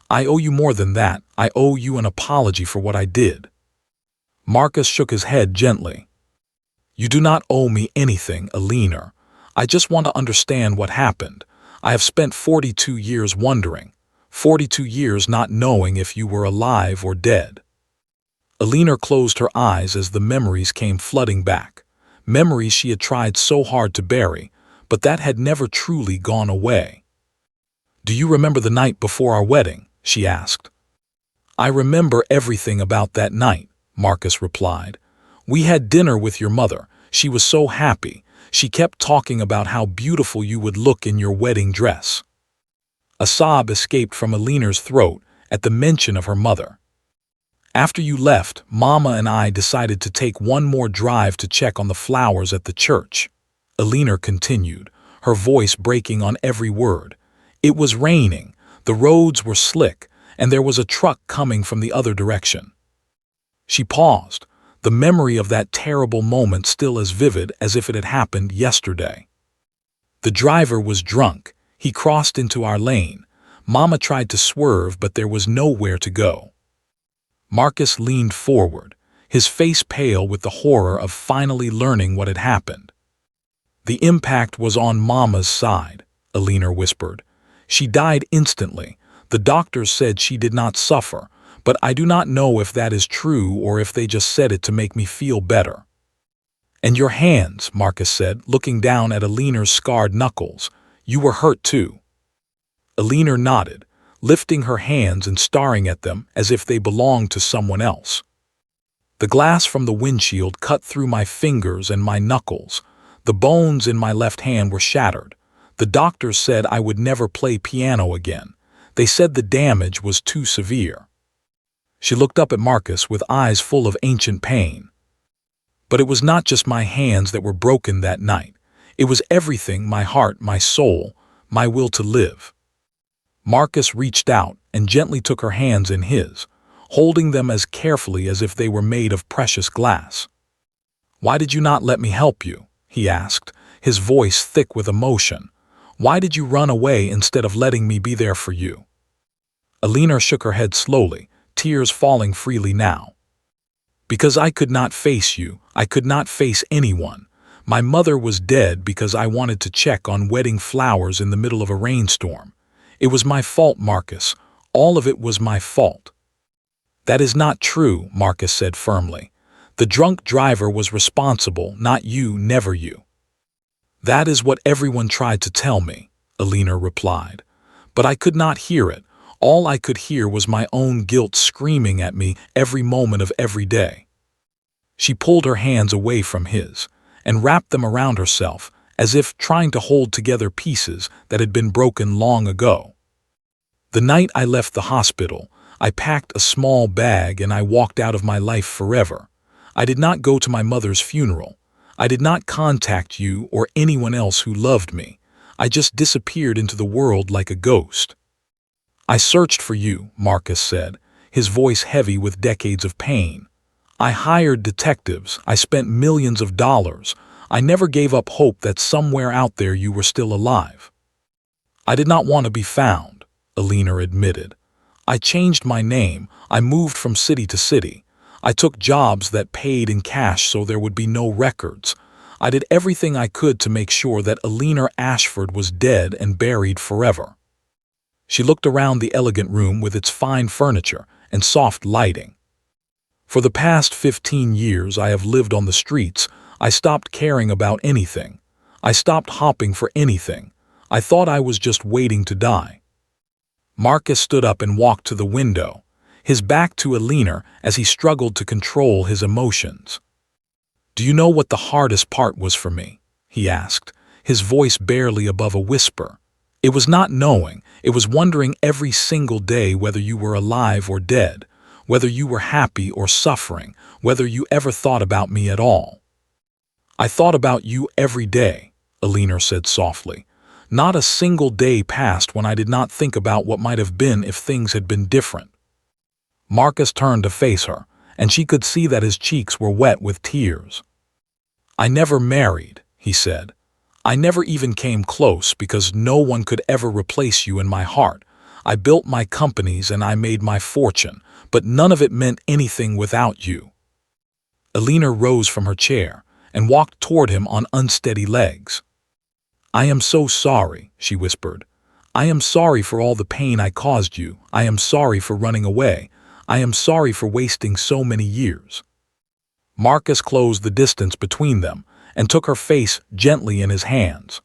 "I owe you more than that. I owe you an apology for what I did." Marcus shook his head gently. "You do not owe me anything, Alina. I just want to understand what happened. I have spent 42 years wondering, 42 years not knowing if you were alive or dead." Alina closed her eyes as the memories came flooding back, memories she had tried so hard to bury, but that had never truly gone away. "Do you remember the night before our wedding?" she asked. "I remember everything about that night," Marcus replied. "We had dinner with your mother. She was so happy. She kept talking about how beautiful you would look in your wedding dress." A sob escaped from Alina's throat at the mention of her mother. "After you left, Mama and I decided to take one more drive to check on the flowers at the church," Alina continued, her voice breaking on every word. "It was raining, the roads were slick, and there was a truck coming from the other direction." She paused, the memory of that terrible moment still as vivid as if it had happened yesterday. "The driver was drunk. He crossed into our lane. Mama tried to swerve, but there was nowhere to go." Marcus leaned forward, his face pale with the horror of finally learning what had happened. "The impact was on Mama's side," Alina whispered. "She died instantly. The doctors said she did not suffer, but I do not know if that is true or if they just said it to make me feel better." "And your hands," Marcus said, looking down at Alina's scarred knuckles. "You were hurt too." Alina nodded, lifting her hands and staring at them as if they belonged to someone else. "The glass from the windshield cut through my fingers and my knuckles. The bones in my left hand were shattered. The doctors said I would never play piano again. They said the damage was too severe." She looked up at Marcus with eyes full of ancient pain. "But it was not just my hands that were broken that night. It was everything, my heart, my soul, my will to live." Marcus reached out and gently took her hands in his, holding them as carefully as if they were made of precious glass. "Why did you not let me help you?" he asked, his voice thick with emotion. "Why did you run away instead of letting me be there for you?" Alina shook her head slowly, tears falling freely now. "Because I could not face you. I could not face anyone. My mother was dead because I wanted to check on wedding flowers in the middle of a rainstorm. It was my fault, Marcus. All of it was my fault." "That is not true," Marcus said firmly. "The drunk driver was responsible, not you, never you." "That is what everyone tried to tell me," Alina replied. "But I could not hear it. All I could hear was my own guilt screaming at me every moment of every day." She pulled her hands away from his and wrapped them around herself, as if trying to hold together pieces that had been broken long ago. "The night I left the hospital, I packed a small bag and I walked out of my life forever. I did not go to my mother's funeral. I did not contact you or anyone else who loved me. I just disappeared into the world like a ghost." "I searched for you," Marcus said, his voice heavy with decades of pain. "I hired detectives. I spent millions of dollars. I never gave up hope that somewhere out there you were still alive." "I did not want to be found," Alina admitted. "I changed my name. I moved from city to city. I took jobs that paid in cash so there would be no records. I did everything I could to make sure that Alina Ashford was dead and buried forever." She looked around the elegant room with its fine furniture and soft lighting. "For the past 15 years I have lived on the streets. I stopped caring about anything. I stopped hopping for anything. I thought I was just waiting to die." Marcus stood up and walked to the window, his back to Alina as he struggled to control his emotions. "Do you know what the hardest part was for me?" he asked, his voice barely above a whisper. It was not knowing, it was wondering every single day whether you were alive or dead, whether you were happy or suffering, whether you ever thought about me at all. I thought about you every day, Alina said softly. Not a single day passed when I did not think about what might have been if things had been different. Marcus turned to face her, and she could see that his cheeks were wet with tears. I never married, he said. I never even came close because no one could ever replace you in my heart. I built my companies and I made my fortune, but none of it meant anything without you. Alina rose from her chair and walked toward him on unsteady legs. I am so sorry, she whispered. I am sorry for all the pain I caused you. I am sorry for running away. I am sorry for wasting so many years. Marcus closed the distance between them and took her face gently in his hands.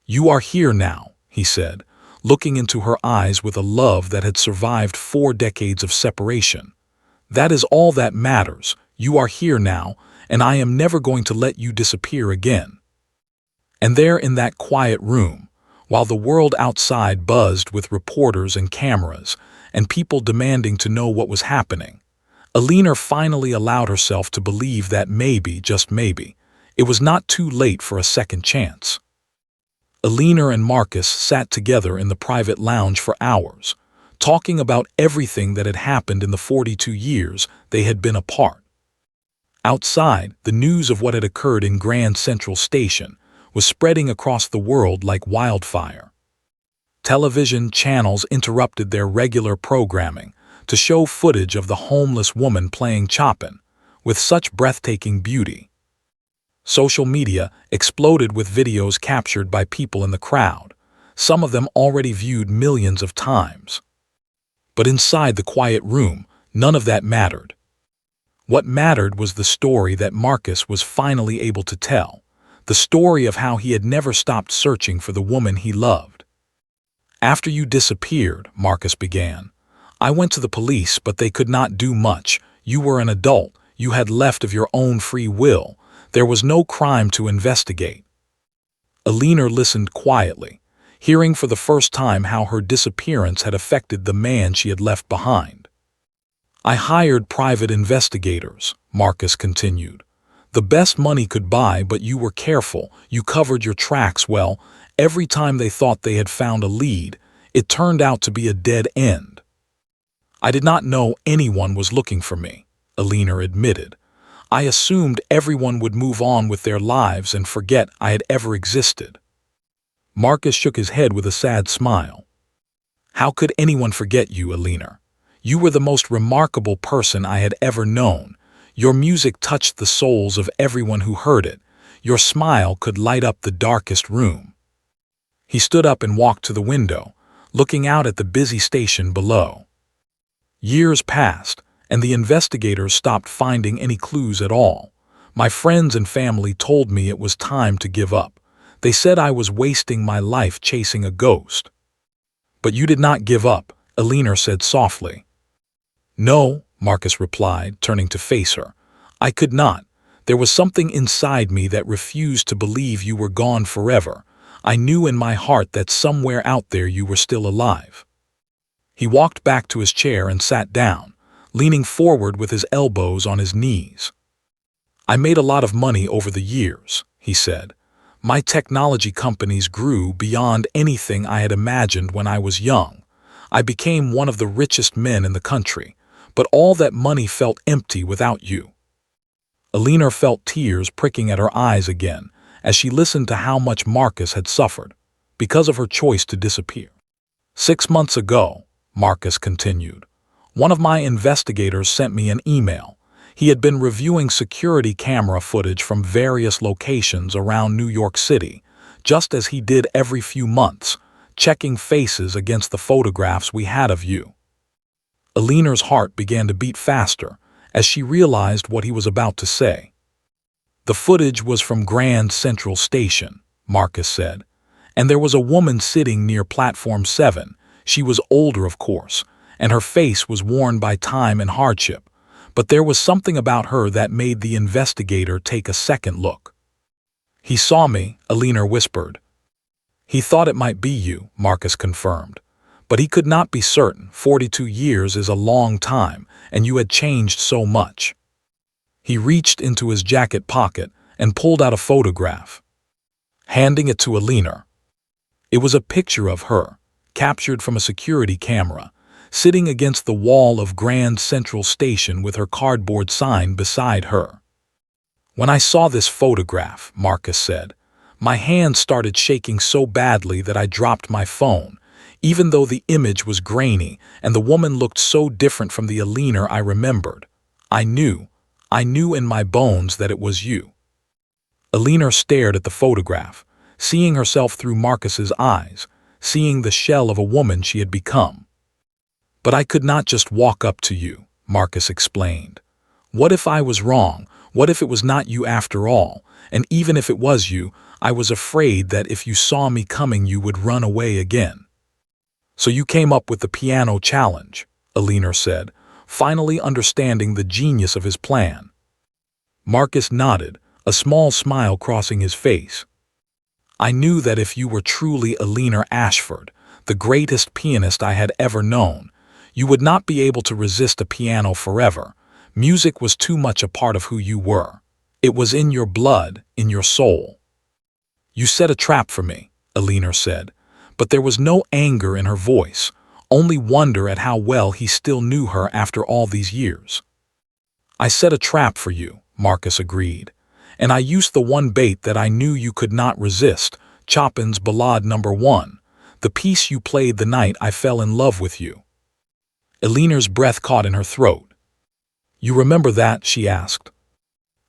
You are here now, he said, looking into her eyes with a love that had survived 4 decades of separation. That is all that matters. You are here now, and I am never going to let you disappear again. And there in that quiet room, while the world outside buzzed with reporters and cameras, and people demanding to know what was happening, Alina finally allowed herself to believe that maybe, just maybe, it was not too late for a second chance. Alina and Marcus sat together in the private lounge for hours, talking about everything that had happened in the 42 years they had been apart. Outside, the news of what had occurred in Grand Central Station was spreading across the world like wildfire. Television channels interrupted their regular programming to show footage of the homeless woman playing Chopin with such breathtaking beauty. Social media exploded with videos captured by people in the crowd, some of them already viewed millions of times. But inside the quiet room, none of that mattered. What mattered was the story that Marcus was finally able to tell, the story of how he had never stopped searching for the woman he loved. After you disappeared, Marcus began, I went to the police, but they could not do much. You were an adult. You had left of your own free will. There was no crime to investigate. Alina listened quietly, hearing for the first time how her disappearance had affected the man she had left behind. I hired private investigators, Marcus continued. The best money could buy, but you were careful. You covered your tracks well. Every time they thought they had found a lead, it turned out to be a dead end. I did not know anyone was looking for me, Alina admitted. I assumed everyone would move on with their lives and forget I had ever existed. Marcus shook his head with a sad smile. How could anyone forget you, Alina? You were the most remarkable person I had ever known. Your music touched the souls of everyone who heard it. Your smile could light up the darkest room. He stood up and walked to the window, looking out at the busy station below. Years passed, and the investigators stopped finding any clues at all. My friends and family told me it was time to give up. They said I was wasting my life chasing a ghost. But you did not give up, Alina said softly. No, Marcus replied, turning to face her. I could not. There was something inside me that refused to believe you were gone forever. I knew in my heart that somewhere out there you were still alive. He walked back to his chair and sat down, leaning forward with his elbows on his knees. I made a lot of money over the years, he said. My technology companies grew beyond anything I had imagined when I was young. I became one of the richest men in the country, but all that money felt empty without you. Alina felt tears pricking at her eyes again as she listened to how much Marcus had suffered because of her choice to disappear. 6 months ago, Marcus continued, one of my investigators sent me an email. He had been reviewing security camera footage from various locations around New York City, just as he did every few months, checking faces against the photographs we had of you. Alina's heart began to beat faster as she realized what he was about to say. The footage was from Grand Central Station, Marcus said, and there was a woman sitting near Platform 7. She was older, of course, and her face was worn by time and hardship, but there was something about her that made the investigator take a second look. He saw me, Alina whispered. He thought it might be you, Marcus confirmed. But he could not be certain. 42 years is a long time, and you had changed so much. He reached into his jacket pocket and pulled out a photograph, handing it to Alina. It was a picture of her, captured from a security camera, sitting against the wall of Grand Central Station with her cardboard sign beside her. When I saw this photograph, Marcus said, my hand started shaking so badly that I dropped my phone, even though the image was grainy and the woman looked so different from the Alina I remembered. I knew in my bones that it was you. Alina stared at the photograph, seeing herself through Marcus's eyes, seeing the shell of a woman she had become. But I could not just walk up to you, Marcus explained. What if I was wrong? What if it was not you after all? And even if it was you, I was afraid that if you saw me coming you would run away again. So you came up with the piano challenge, Alina said, finally understanding the genius of his plan. Marcus nodded, a small smile crossing his face. I knew that if you were truly Alina Ashford, the greatest pianist I had ever known, you would not be able to resist a piano forever. Music was too much a part of who you were. It was in your blood, in your soul. You set a trap for me, Alina said, but there was no anger in her voice, only wonder at how well he still knew her after all these years. I set a trap for you, Marcus agreed, and I used the one bait that I knew you could not resist, Chopin's Ballade No. 1, the piece you played the night I fell in love with you. Alina's breath caught in her throat. You remember that? She asked.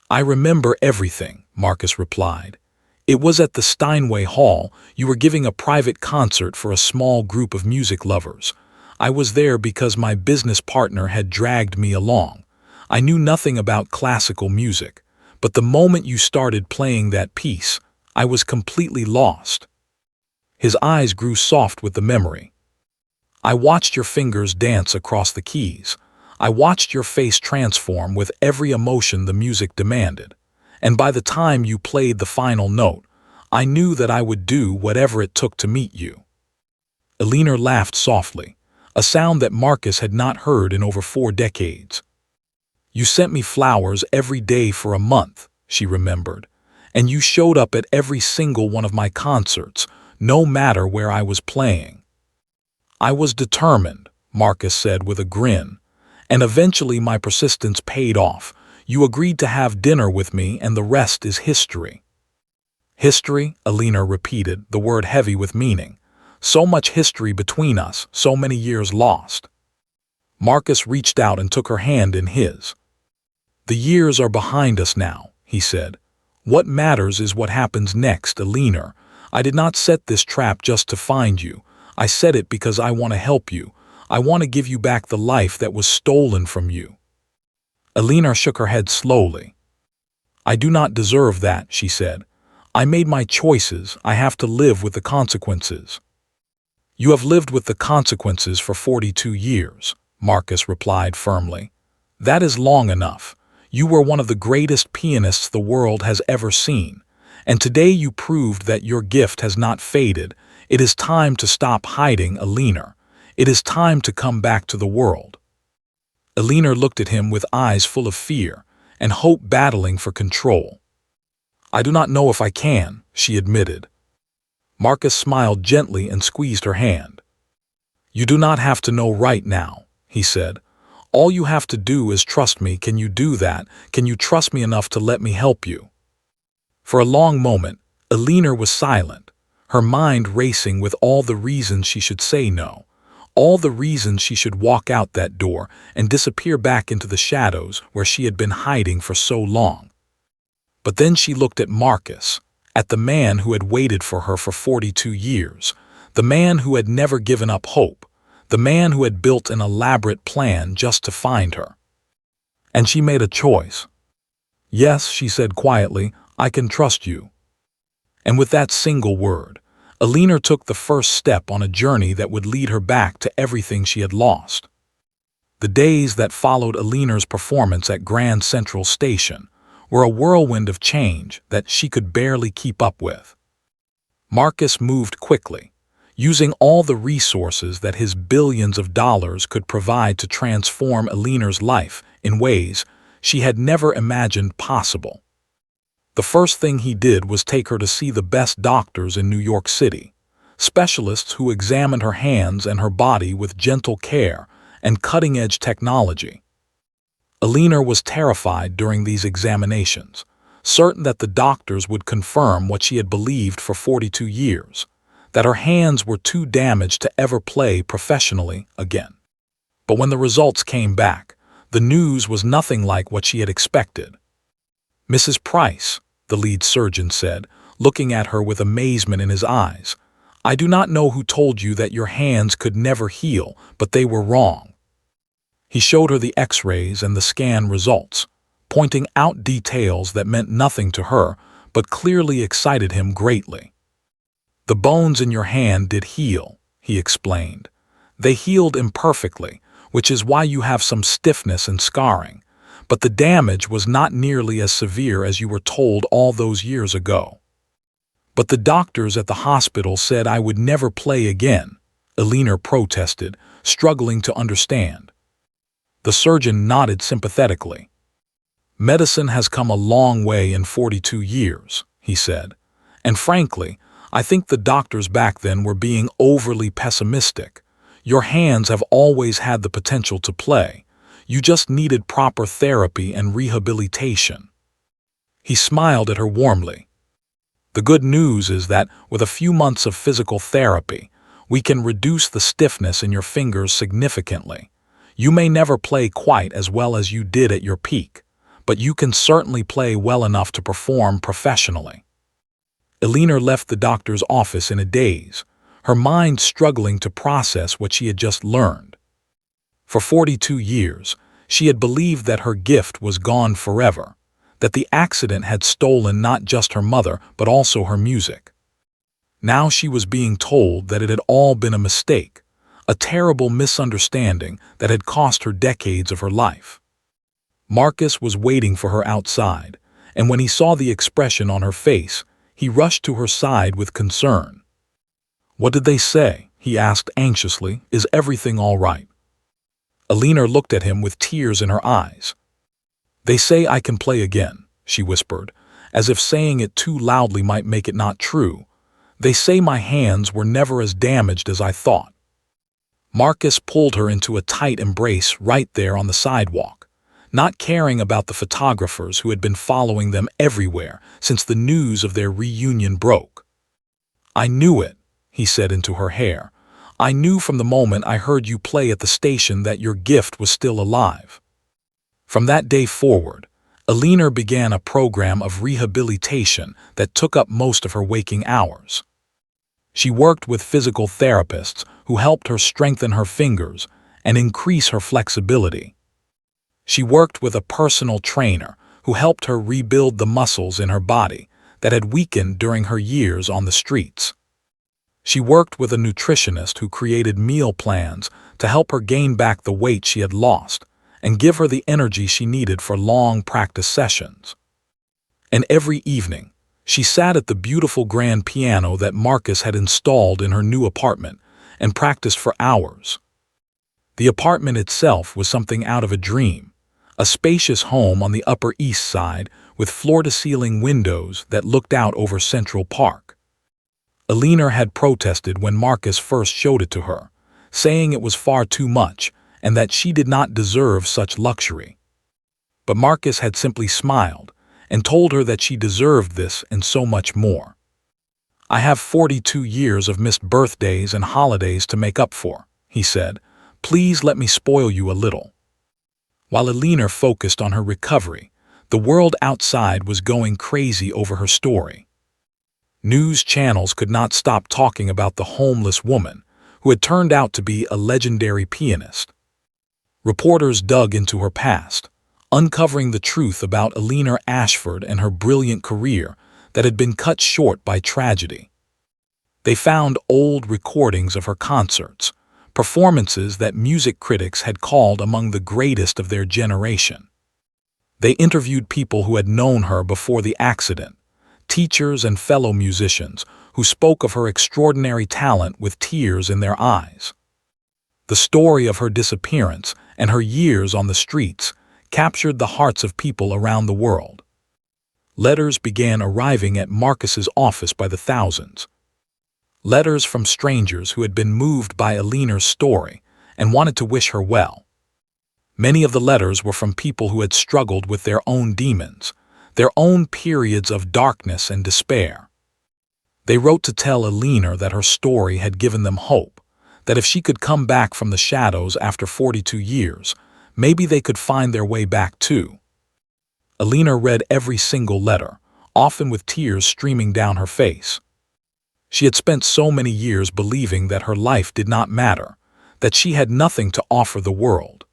I remember everything, Marcus replied. It was at the Steinway Hall. You were giving a private concert for a small group of music lovers. I was there because my business partner had dragged me along. I knew nothing about classical music, but the moment you started playing that piece, I was completely lost. His eyes grew soft with the memory. I watched your fingers dance across the keys. I watched your face transform with every emotion the music demanded. And by the time you played the final note, I knew that I would do whatever it took to meet you. Alina laughed softly, a sound that Marcus had not heard in over 4 decades. You sent me flowers every day for a month, she remembered, and you showed up at every single one of my concerts, no matter where I was playing. I was determined, Marcus said with a grin, and eventually my persistence paid off. You agreed to have dinner with me and the rest is history. History, Alina repeated, the word heavy with meaning. So much history between us, so many years lost. Marcus reached out and took her hand in his. The years are behind us now, he said. What matters is what happens next, Alina. I did not set this trap just to find you. I set it because I want to help you. I want to give you back the life that was stolen from you. Alina shook her head slowly. I do not deserve that, she said. I made my choices. I have to live with the consequences. You have lived with the consequences for 42 years, Marcus replied firmly. That is long enough. You were one of the greatest pianists the world has ever seen, and today you proved that your gift has not faded. It is time to stop hiding, Alina. It is time to come back to the world. Alina looked at him with eyes full of fear and hope battling for control. I do not know if I can, she admitted. Marcus smiled gently and squeezed her hand. You do not have to know right now, he said. All you have to do is trust me. Can you do that? Can you trust me enough to let me help you? For a long moment, Alina was silent, her mind racing with all the reasons she should say no, all the reasons she should walk out that door and disappear back into the shadows where she had been hiding for so long. But then she looked at Marcus, at the man who had waited for her for 42 years, the man who had never given up hope, the man who had built an elaborate plan just to find her. And she made a choice. Yes, she said quietly, I can trust you. And with that single word, Alina took the first step on a journey that would lead her back to everything she had lost. The days that followed Alina's performance at Grand Central Station were a whirlwind of change that she could barely keep up with. Marcus moved quickly, using all the resources that his billions of dollars could provide to transform Eleanor's life in ways she had never imagined possible. The first thing he did was take her to see the best doctors in New York City, specialists who examined her hands and her body with gentle care and cutting-edge technology. Eleanor was terrified during these examinations, certain that the doctors would confirm what she had believed for 42 years, that her hands were too damaged to ever play professionally again. But when the results came back, the news was nothing like what she had expected. "Mrs. Price," the lead surgeon said, looking at her with amazement in his eyes, "I do not know who told you that your hands could never heal, but they were wrong." He showed her the X-rays and the scan results, pointing out details that meant nothing to her, but clearly excited him greatly. "The bones in your hand did heal," he explained. "They healed imperfectly, which is why you have some stiffness and scarring, but the damage was not nearly as severe as you were told all those years ago." "But the doctors at the hospital said I would never play again," Eleanor protested, struggling to understand. The surgeon nodded sympathetically. "Medicine has come a long way in 42 years, he said, "and frankly, I think the doctors back then were being overly pessimistic. Your hands have always had the potential to play. You just needed proper therapy and rehabilitation." He smiled at her warmly. "The good news is that with a few months of physical therapy, we can reduce the stiffness in your fingers significantly. You may never play quite as well as you did at your peak, but you can certainly play well enough to perform professionally." Eleanor left the doctor's office in a daze, her mind struggling to process what she had just learned. For 42 years, she had believed that her gift was gone forever, that the accident had stolen not just her mother but also her music. Now she was being told that it had all been a mistake, a terrible misunderstanding that had cost her decades of her life. Marcus was waiting for her outside, and when he saw the expression on her face, he rushed to her side with concern. "What did they say?" he asked anxiously. "Is everything all right?" Eleanor looked at him with tears in her eyes. "They say I can play again," she whispered, as if saying it too loudly might make it not true. "They say my hands were never as damaged as I thought." Marcus pulled her into a tight embrace right there on the sidewalk, not caring about the photographers who had been following them everywhere since the news of their reunion broke. "I knew it," he said into her hair. "I knew from the moment I heard you play at the station that your gift was still alive." From that day forward, Eleanor began a program of rehabilitation that took up most of her waking hours. She worked with physical therapists who helped her strengthen her fingers and increase her flexibility. She worked with a personal trainer who helped her rebuild the muscles in her body that had weakened during her years on the streets. She worked with a nutritionist who created meal plans to help her gain back the weight she had lost and give her the energy she needed for long practice sessions. And every evening, she sat at the beautiful grand piano that Marcus had installed in her new apartment and practiced for hours. The apartment itself was something out of a dream, a spacious home on the Upper East Side with floor-to-ceiling windows that looked out over Central Park. Eleanor had protested when Marcus first showed it to her, saying it was far too much and that she did not deserve such luxury. But Marcus had simply smiled and told her that she deserved this and so much more. "I have 42 years of missed birthdays and holidays to make up for," he said. "Please let me spoil you a little." While Eleanor focused on her recovery, the world outside was going crazy over her story. News channels could not stop talking about the homeless woman who had turned out to be a legendary pianist. Reporters dug into her past, uncovering the truth about Eleanor Ashford and her brilliant career that had been cut short by tragedy. They found old recordings of her concerts, performances that music critics had called among the greatest of their generation. They interviewed people who had known her before the accident, teachers and fellow musicians who spoke of her extraordinary talent with tears in their eyes. The story of her disappearance and her years on the streets captured the hearts of people around the world. Letters began arriving at Marcus's office by the thousands. Letters from strangers who had been moved by Alina's story and wanted to wish her well. Many of the letters were from people who had struggled with their own demons, their own periods of darkness and despair. They wrote to tell Alina that her story had given them hope, that if she could come back from the shadows after 42 years, maybe they could find their way back too. Alina read every single letter, often with tears streaming down her face. She had spent so many years believing that her life did not matter, that she had nothing to offer the world.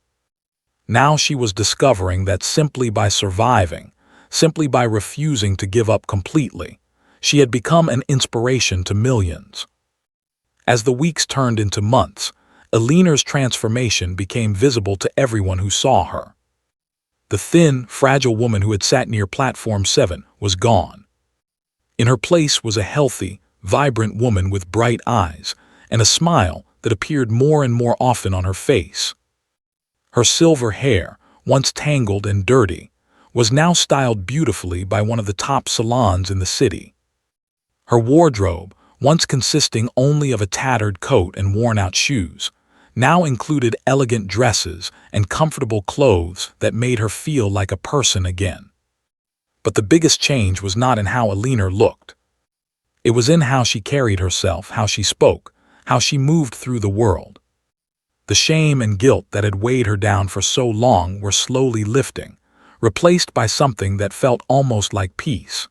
Now she was discovering that simply by surviving, simply by refusing to give up completely, she had become an inspiration to millions. As the weeks turned into months, Alina's transformation became visible to everyone who saw her. The thin, fragile woman who had sat near Platform 7 was gone. In her place was a healthy, vibrant woman with bright eyes and a smile that appeared more and more often on her face. Her silver hair, once tangled and dirty, was now styled beautifully by one of the top salons in the city. Her wardrobe, once consisting only of a tattered coat and worn-out shoes, now included elegant dresses and comfortable clothes that made her feel like a person again. But the biggest change was not in how Alina looked. It was in how she carried herself, how she spoke, how she moved through the world. The shame and guilt that had weighed her down for so long were slowly lifting, replaced by something that felt almost like peace.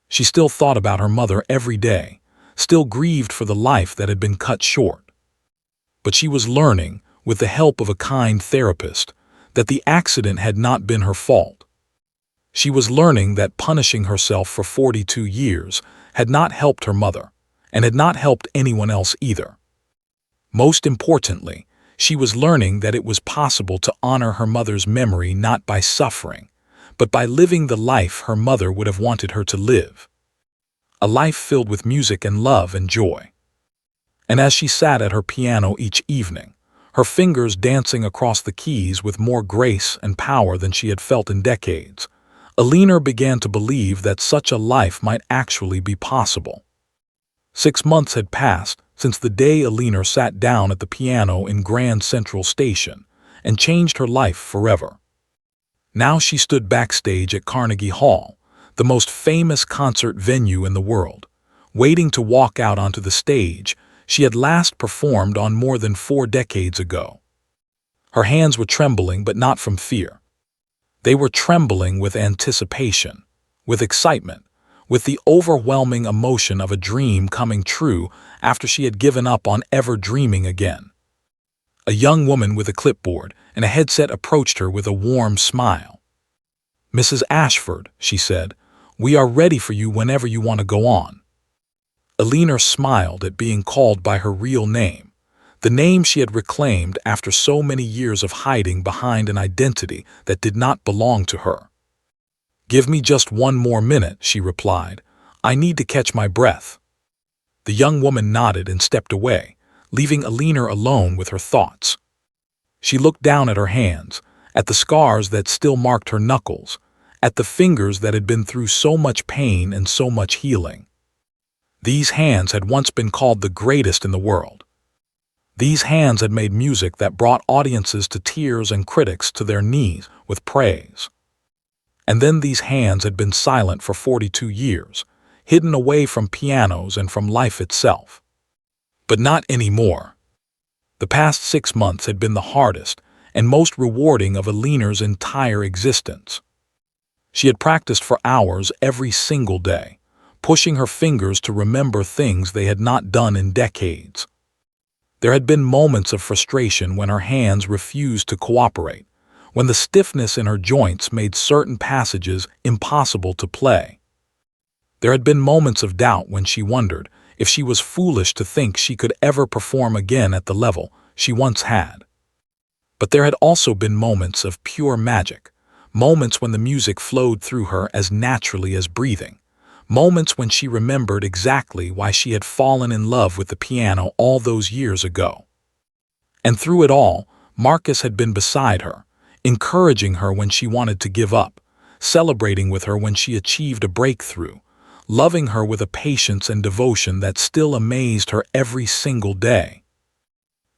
She still thought about her mother every day, still grieved for the life that had been cut short. But she was learning, with the help of a kind therapist, that the accident had not been her fault. She was learning that punishing herself for 42 years had not helped her mother, and had not helped anyone else either. Most importantly, she was learning that it was possible to honor her mother's memory not by suffering, but by living the life her mother would have wanted her to live. A life filled with music and love and joy. And as she sat at her piano each evening, her fingers dancing across the keys with more grace and power than she had felt in decades, Alina began to believe that such a life might actually be possible. 6 months had passed since the day Alina sat down at the piano in Grand Central Station and changed her life forever. Now she stood backstage at Carnegie Hall, the most famous concert venue in the world, waiting to walk out onto the stage she had last performed on more than 4 decades ago. Her hands were trembling, but not from fear. They were trembling with anticipation, with excitement, with the overwhelming emotion of a dream coming true after she had given up on ever dreaming again. A young woman with a clipboard and a headset approached her with a warm smile. "Mrs. Ashford," she said, "we are ready for you whenever you want to go on." Alina smiled at being called by her real name, the name she had reclaimed after so many years of hiding behind an identity that did not belong to her. "Give me just 1 more minute," she replied. "I need to catch my breath." The young woman nodded and stepped away, leaving Alina alone with her thoughts. She looked down at her hands, at the scars that still marked her knuckles, at the fingers that had been through so much pain and so much healing. These hands had once been called the greatest in the world. These hands had made music that brought audiences to tears and critics to their knees with praise. And then these hands had been silent for 42 years, hidden away from pianos and from life itself. But not anymore. The past 6 months had been the hardest and most rewarding of Alina's entire existence. She had practiced for hours every single day, pushing her fingers to remember things they had not done in decades. There had been moments of frustration when her hands refused to cooperate, when the stiffness in her joints made certain passages impossible to play. There had been moments of doubt when she wondered if she was foolish to think she could ever perform again at the level she once had. But there had also been moments of pure magic, moments when the music flowed through her as naturally as breathing, moments when she remembered exactly why she had fallen in love with the piano all those years ago. And through it all, Marcus had been beside her, encouraging her when she wanted to give up, celebrating with her when she achieved a breakthrough, loving her with a patience and devotion that still amazed her every single day.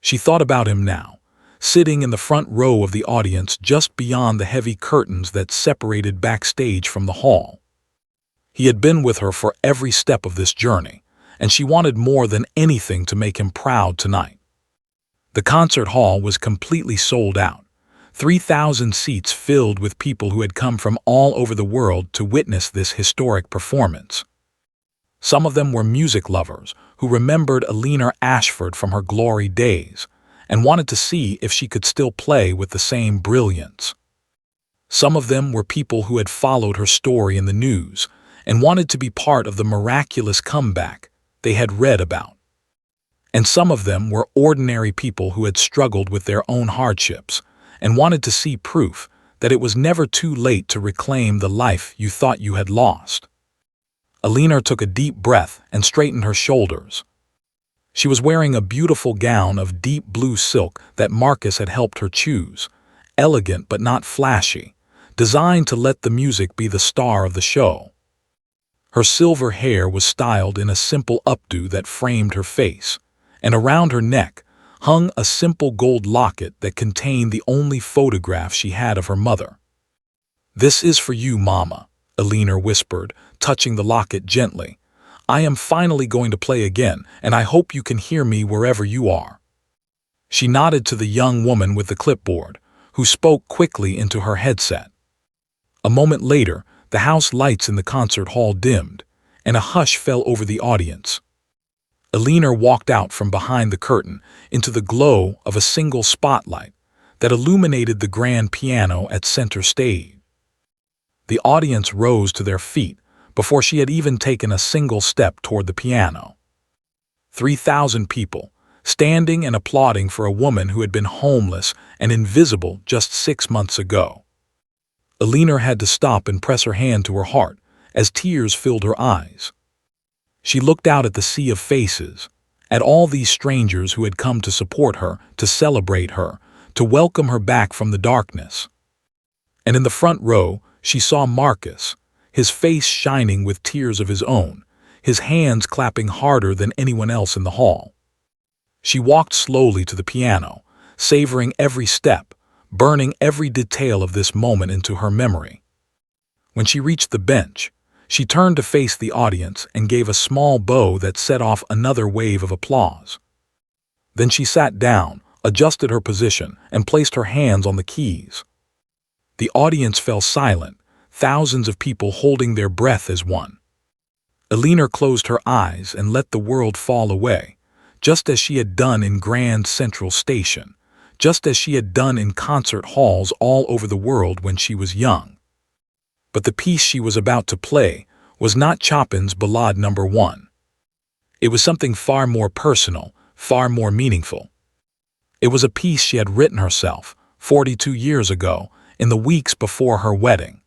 She thought about him now, sitting in the front row of the audience just beyond the heavy curtains that separated backstage from the hall. He had been with her for every step of this journey, and she wanted more than anything to make him proud tonight. The concert hall was completely sold out, 3,000 seats filled with people who had come from all over the world to witness this historic performance. Some of them were music lovers who remembered Alina Ashford from her glory days and wanted to see if she could still play with the same brilliance. Some of them were people who had followed her story in the news and wanted to be part of the miraculous comeback they had read about. And some of them were ordinary people who had struggled with their own hardships and wanted to see proof that it was never too late to reclaim the life you thought you had lost. Alina took a deep breath and straightened her shoulders. She was wearing a beautiful gown of deep blue silk that Marcus had helped her choose, elegant but not flashy, designed to let the music be the star of the show. Her silver hair was styled in a simple updo that framed her face, and around her neck hung a simple gold locket that contained the only photograph she had of her mother. "This is for you, Mama," Alina whispered, touching the locket gently. "I am finally going to play again, and I hope you can hear me wherever you are." She nodded to the young woman with the clipboard, who spoke quickly into her headset. A moment later, the house lights in the concert hall dimmed, and a hush fell over the audience. Alina walked out from behind the curtain into the glow of a single spotlight that illuminated the grand piano at center stage. The audience rose to their feet before she had even taken a single step toward the piano. 3,000 people, standing and applauding for a woman who had been homeless and invisible just 6 months ago. Alina had to stop and press her hand to her heart as tears filled her eyes. She looked out at the sea of faces, at all these strangers who had come to support her, to celebrate her, to welcome her back from the darkness. And in the front row, she saw Marcus, his face shining with tears of his own, his hands clapping harder than anyone else in the hall. She walked slowly to the piano, savoring every step, burning every detail of this moment into her memory. When she reached the bench, she turned to face the audience and gave a small bow that set off another wave of applause. Then she sat down, adjusted her position, and placed her hands on the keys. The audience fell silent, thousands of people holding their breath as one. Alina closed her eyes and let the world fall away, just as she had done in Grand Central Station, just as she had done in concert halls all over the world when she was young. But the piece she was about to play was not Chopin's Ballade No. 1. It was something far more personal, far more meaningful. It was a piece she had written herself 42 years ago, in the weeks before her wedding.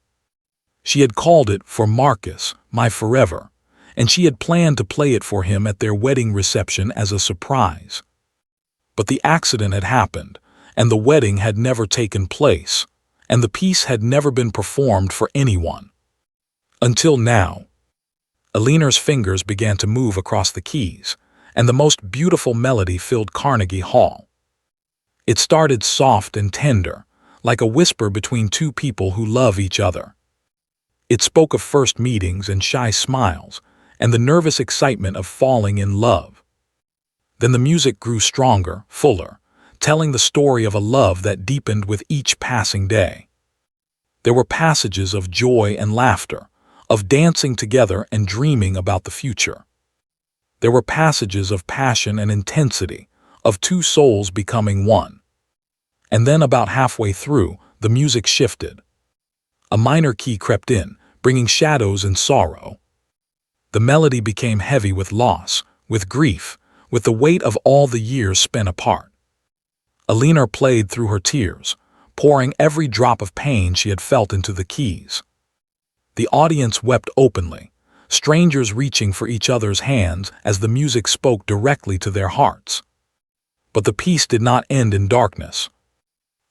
She had called it For Marcus, My Forever, and she had planned to play it for him at their wedding reception as a surprise. But the accident had happened, and the wedding had never taken place, and the piece had never been performed for anyone. Until now. Alina's fingers began to move across the keys, and the most beautiful melody filled Carnegie Hall. It started soft and tender, like a whisper between two people who love each other. It spoke of first meetings and shy smiles, and the nervous excitement of falling in love. Then the music grew stronger, fuller, telling the story of a love that deepened with each passing day. There were passages of joy and laughter, of dancing together and dreaming about the future. There were passages of passion and intensity, of two souls becoming one. And then about halfway through, the music shifted. A minor key crept in, bringing shadows and sorrow. The melody became heavy with loss, with grief, with the weight of all the years spent apart. Alina played through her tears, pouring every drop of pain she had felt into the keys. The audience wept openly, strangers reaching for each other's hands as the music spoke directly to their hearts. But the peace did not end in darkness.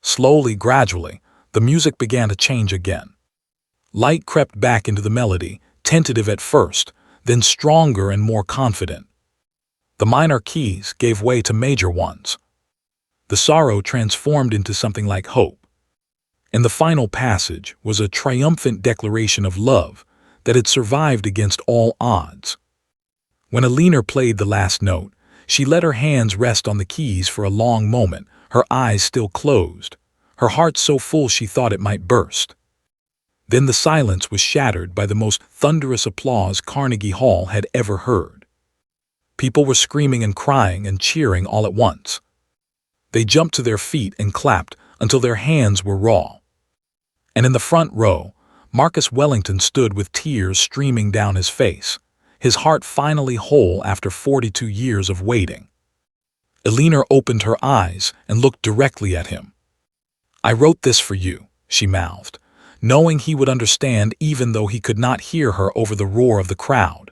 Slowly, gradually, the music began to change again. Light crept back into the melody, tentative at first, then stronger and more confident. The minor keys gave way to major ones. The sorrow transformed into something like hope. And the final passage was a triumphant declaration of love that had survived against all odds. When Alina played the last note, she let her hands rest on the keys for a long moment, her eyes still closed, her heart so full she thought it might burst. Then the silence was shattered by the most thunderous applause Carnegie Hall had ever heard. People were screaming and crying and cheering all at once. They jumped to their feet and clapped until their hands were raw. And in the front row, Marcus Wellington stood with tears streaming down his face, his heart finally whole after 42 years of waiting. Alina opened her eyes and looked directly at him. "I wrote this for you," she mouthed, knowing he would understand even though he could not hear her over the roar of the crowd.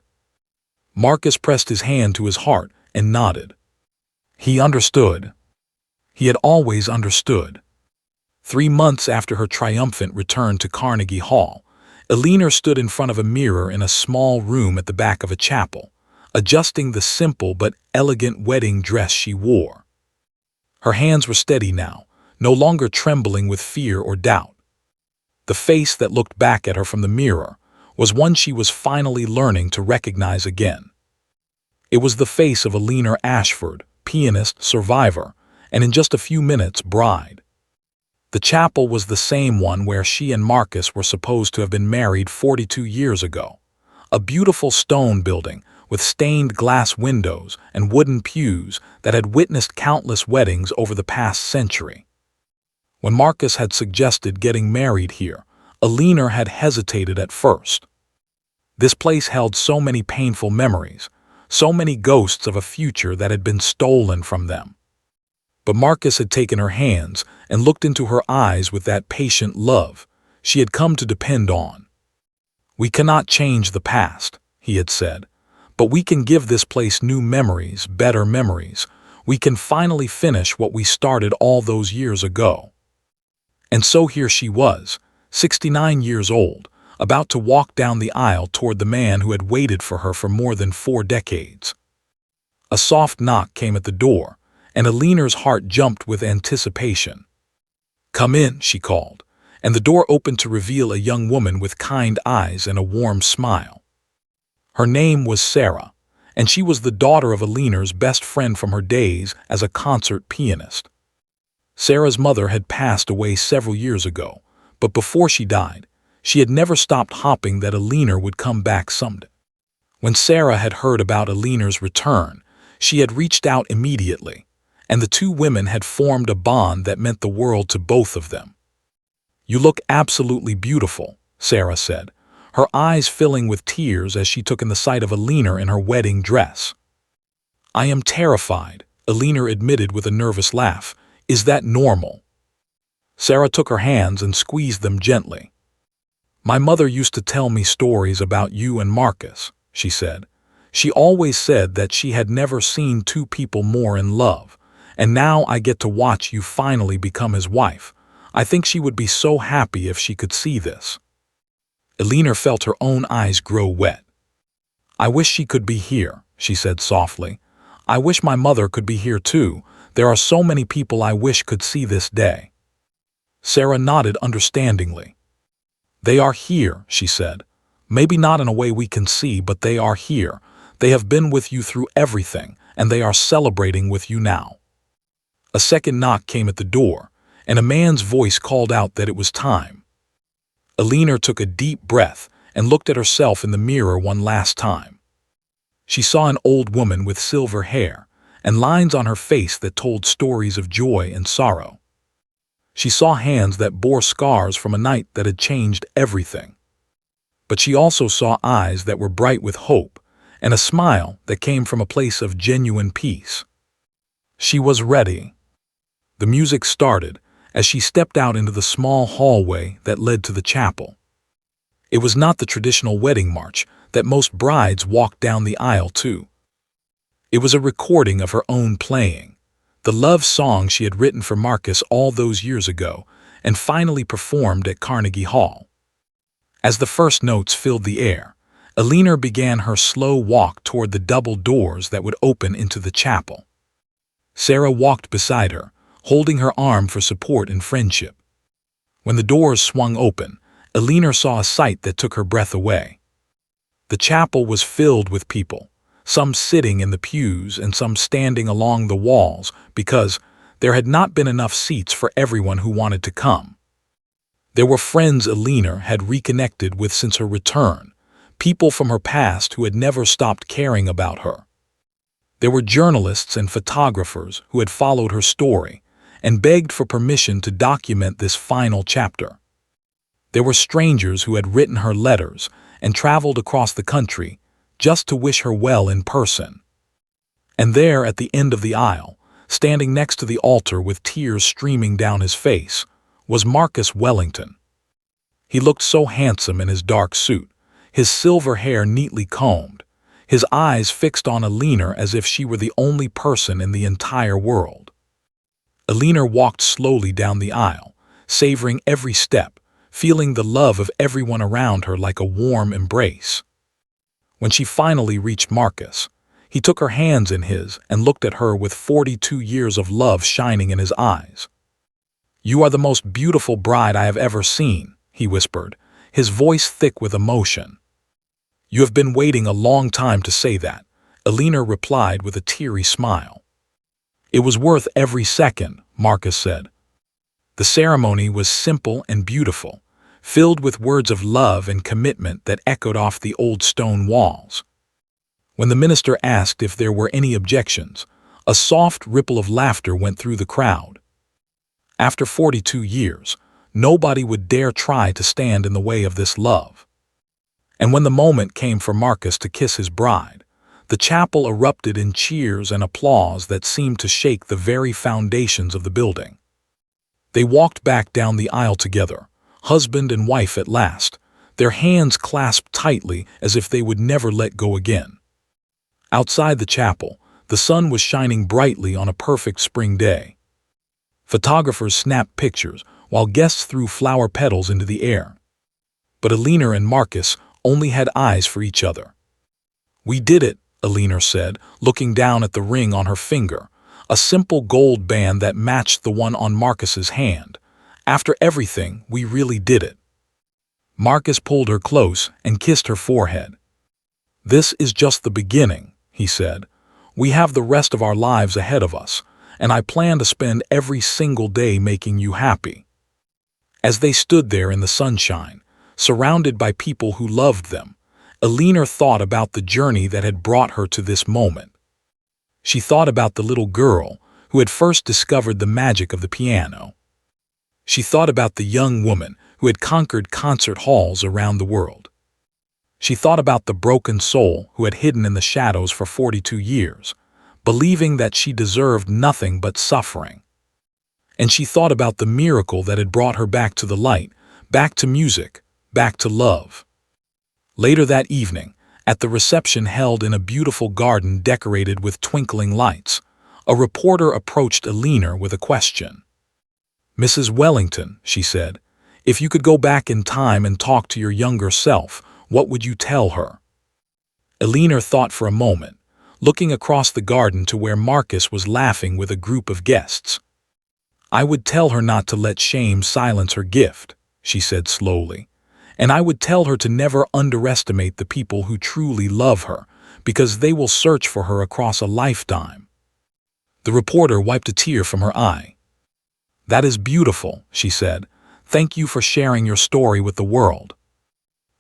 Marcus pressed his hand to his heart and nodded. He understood. He had always understood. 3 months after her triumphant return to Carnegie Hall, Alina stood in front of a mirror in a small room at the back of a chapel, adjusting the simple but elegant wedding dress she wore. Her hands were steady now, no longer trembling with fear or doubt. The face that looked back at her from the mirror was one she was finally learning to recognize again. It was the face of Alina Ashford, pianist, survivor, and in just a few minutes, bride. The chapel was the same one where she and Marcus were supposed to have been married 42 years ago. A beautiful stone building with stained glass windows and wooden pews that had witnessed countless weddings over the past century. When Marcus had suggested getting married here, Alina had hesitated at first. This place held so many painful memories, so many ghosts of a future that had been stolen from them. But Marcus had taken her hands and looked into her eyes with that patient love she had come to depend on. "We cannot change the past," he had said, "but we can give this place new memories, better memories. We can finally finish what we started all those years ago." And so here she was, 69 years old, about to walk down the aisle toward the man who had waited for her for more than 4 decades. A soft knock came at the door, and Alina's heart jumped with anticipation. "Come in," she called, and the door opened to reveal a young woman with kind eyes and a warm smile. Her name was Sarah, and she was the daughter of Alina's best friend from her days as a concert pianist. Sarah's mother had passed away several years ago, but before she died, she had never stopped hoping that Alina would come back someday. When Sarah had heard about Alina's return, she had reached out immediately, and the two women had formed a bond that meant the world to both of them. "You look absolutely beautiful," Sarah said, her eyes filling with tears as she took in the sight of Alina in her wedding dress. "I am terrified," Alina admitted with a nervous laugh. "Is that normal?" Sarah took her hands and squeezed them gently. "My mother used to tell me stories about you and Marcus," she said. "She always said that she had never seen two people more in love, and now I get to watch you finally become his wife. I think she would be so happy if she could see this." Alina felt her own eyes grow wet. "I wish she could be here," she said softly. "I wish my mother could be here too. There are so many people I wish could see this day." Sarah nodded understandingly. "They are here," she said. "Maybe not in a way we can see, but they are here. They have been with you through everything, and they are celebrating with you now." A second knock came at the door, and a man's voice called out that it was time. Alina took a deep breath and looked at herself in the mirror one last time. She saw an old woman with silver hair and lines on her face that told stories of joy and sorrow. She saw hands that bore scars from a night that had changed everything. But she also saw eyes that were bright with hope and a smile that came from a place of genuine peace. She was ready. The music started as she stepped out into the small hallway that led to the chapel. It was not the traditional wedding march that most brides walked down the aisle to. It was a recording of her own playing, the love song she had written for Marcus all those years ago and finally performed at Carnegie Hall. As the first notes filled the air, Eleanor began her slow walk toward the double doors that would open into the chapel. Sarah walked beside her, holding her arm for support and friendship. When the doors swung open, Eleanor saw a sight that took her breath away. The chapel was filled with people, some sitting in the pews and some standing along the walls because there had not been enough seats for everyone who wanted to come. There were friends Eleanor had reconnected with since her return, people from her past who had never stopped caring about her. There were journalists and photographers who had followed her story and begged for permission to document this final chapter. There were strangers who had written her letters and traveled across the country just to wish her well in person. And there at the end of the aisle, standing next to the altar with tears streaming down his face, was Marcus Wellington. He looked so handsome in his dark suit, his silver hair neatly combed, his eyes fixed on Eleanor as if she were the only person in the entire world. Eleanor walked slowly down the aisle, savoring every step, feeling the love of everyone around her like a warm embrace. When she finally reached Marcus, he took her hands in his and looked at her with 42 years of love shining in his eyes. "You are the most beautiful bride I have ever seen," he whispered, his voice thick with emotion. "You have been waiting a long time to say that," Eleanor replied with a teary smile. "It was worth every second," Marcus said. The ceremony was simple and beautiful, filled with words of love and commitment that echoed off the old stone walls. When the minister asked if there were any objections, a soft ripple of laughter went through the crowd. After 42 years, nobody would dare try to stand in the way of this love. And when the moment came for Marcus to kiss his bride, the chapel erupted in cheers and applause that seemed to shake the very foundations of the building. They walked back down the aisle together, husband and wife at last, their hands clasped tightly as if they would never let go again. Outside the chapel, the sun was shining brightly on a perfect spring day. Photographers snapped pictures while guests threw flower petals into the air. But Eleanor and Marcus only had eyes for each other. "We did it," Eleanor said, looking down at the ring on her finger, a simple gold band that matched the one on Marcus's hand. "After everything, we really did it." Marcus pulled her close and kissed her forehead. "This is just the beginning," he said. "We have the rest of our lives ahead of us, and I plan to spend every single day making you happy." As they stood there in the sunshine, surrounded by people who loved them, Eleanor thought about the journey that had brought her to this moment. She thought about the little girl who had first discovered the magic of the piano. She thought about the young woman who had conquered concert halls around the world. She thought about the broken soul who had hidden in the shadows for 42 years, believing that she deserved nothing but suffering. And she thought about the miracle that had brought her back to the light, back to music, back to love. Later that evening, at the reception held in a beautiful garden decorated with twinkling lights, a reporter approached Eleanor with a question. "Mrs. Wellington," she said, "if you could go back in time and talk to your younger self, what would you tell her?" Eleanor thought for a moment, looking across the garden to where Marcus was laughing with a group of guests. "I would tell her not to let shame silence her gift," she said slowly. "And I would tell her to never underestimate the people who truly love her, because they will search for her across a lifetime." The reporter wiped a tear from her eye. "That is beautiful," she said. "Thank you for sharing your story with the world."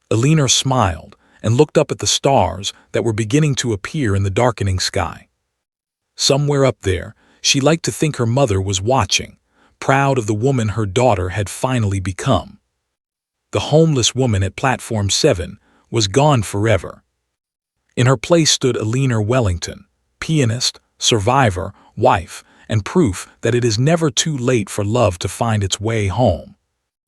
Eleanor smiled and looked up at the stars that were beginning to appear in the darkening sky. Somewhere up there, she liked to think her mother was watching, proud of the woman her daughter had finally become. The homeless woman at Platform 7 was gone forever. In her place stood Eleanor Wellington, pianist, survivor, wife, and proof that it is never too late for love to find its way home.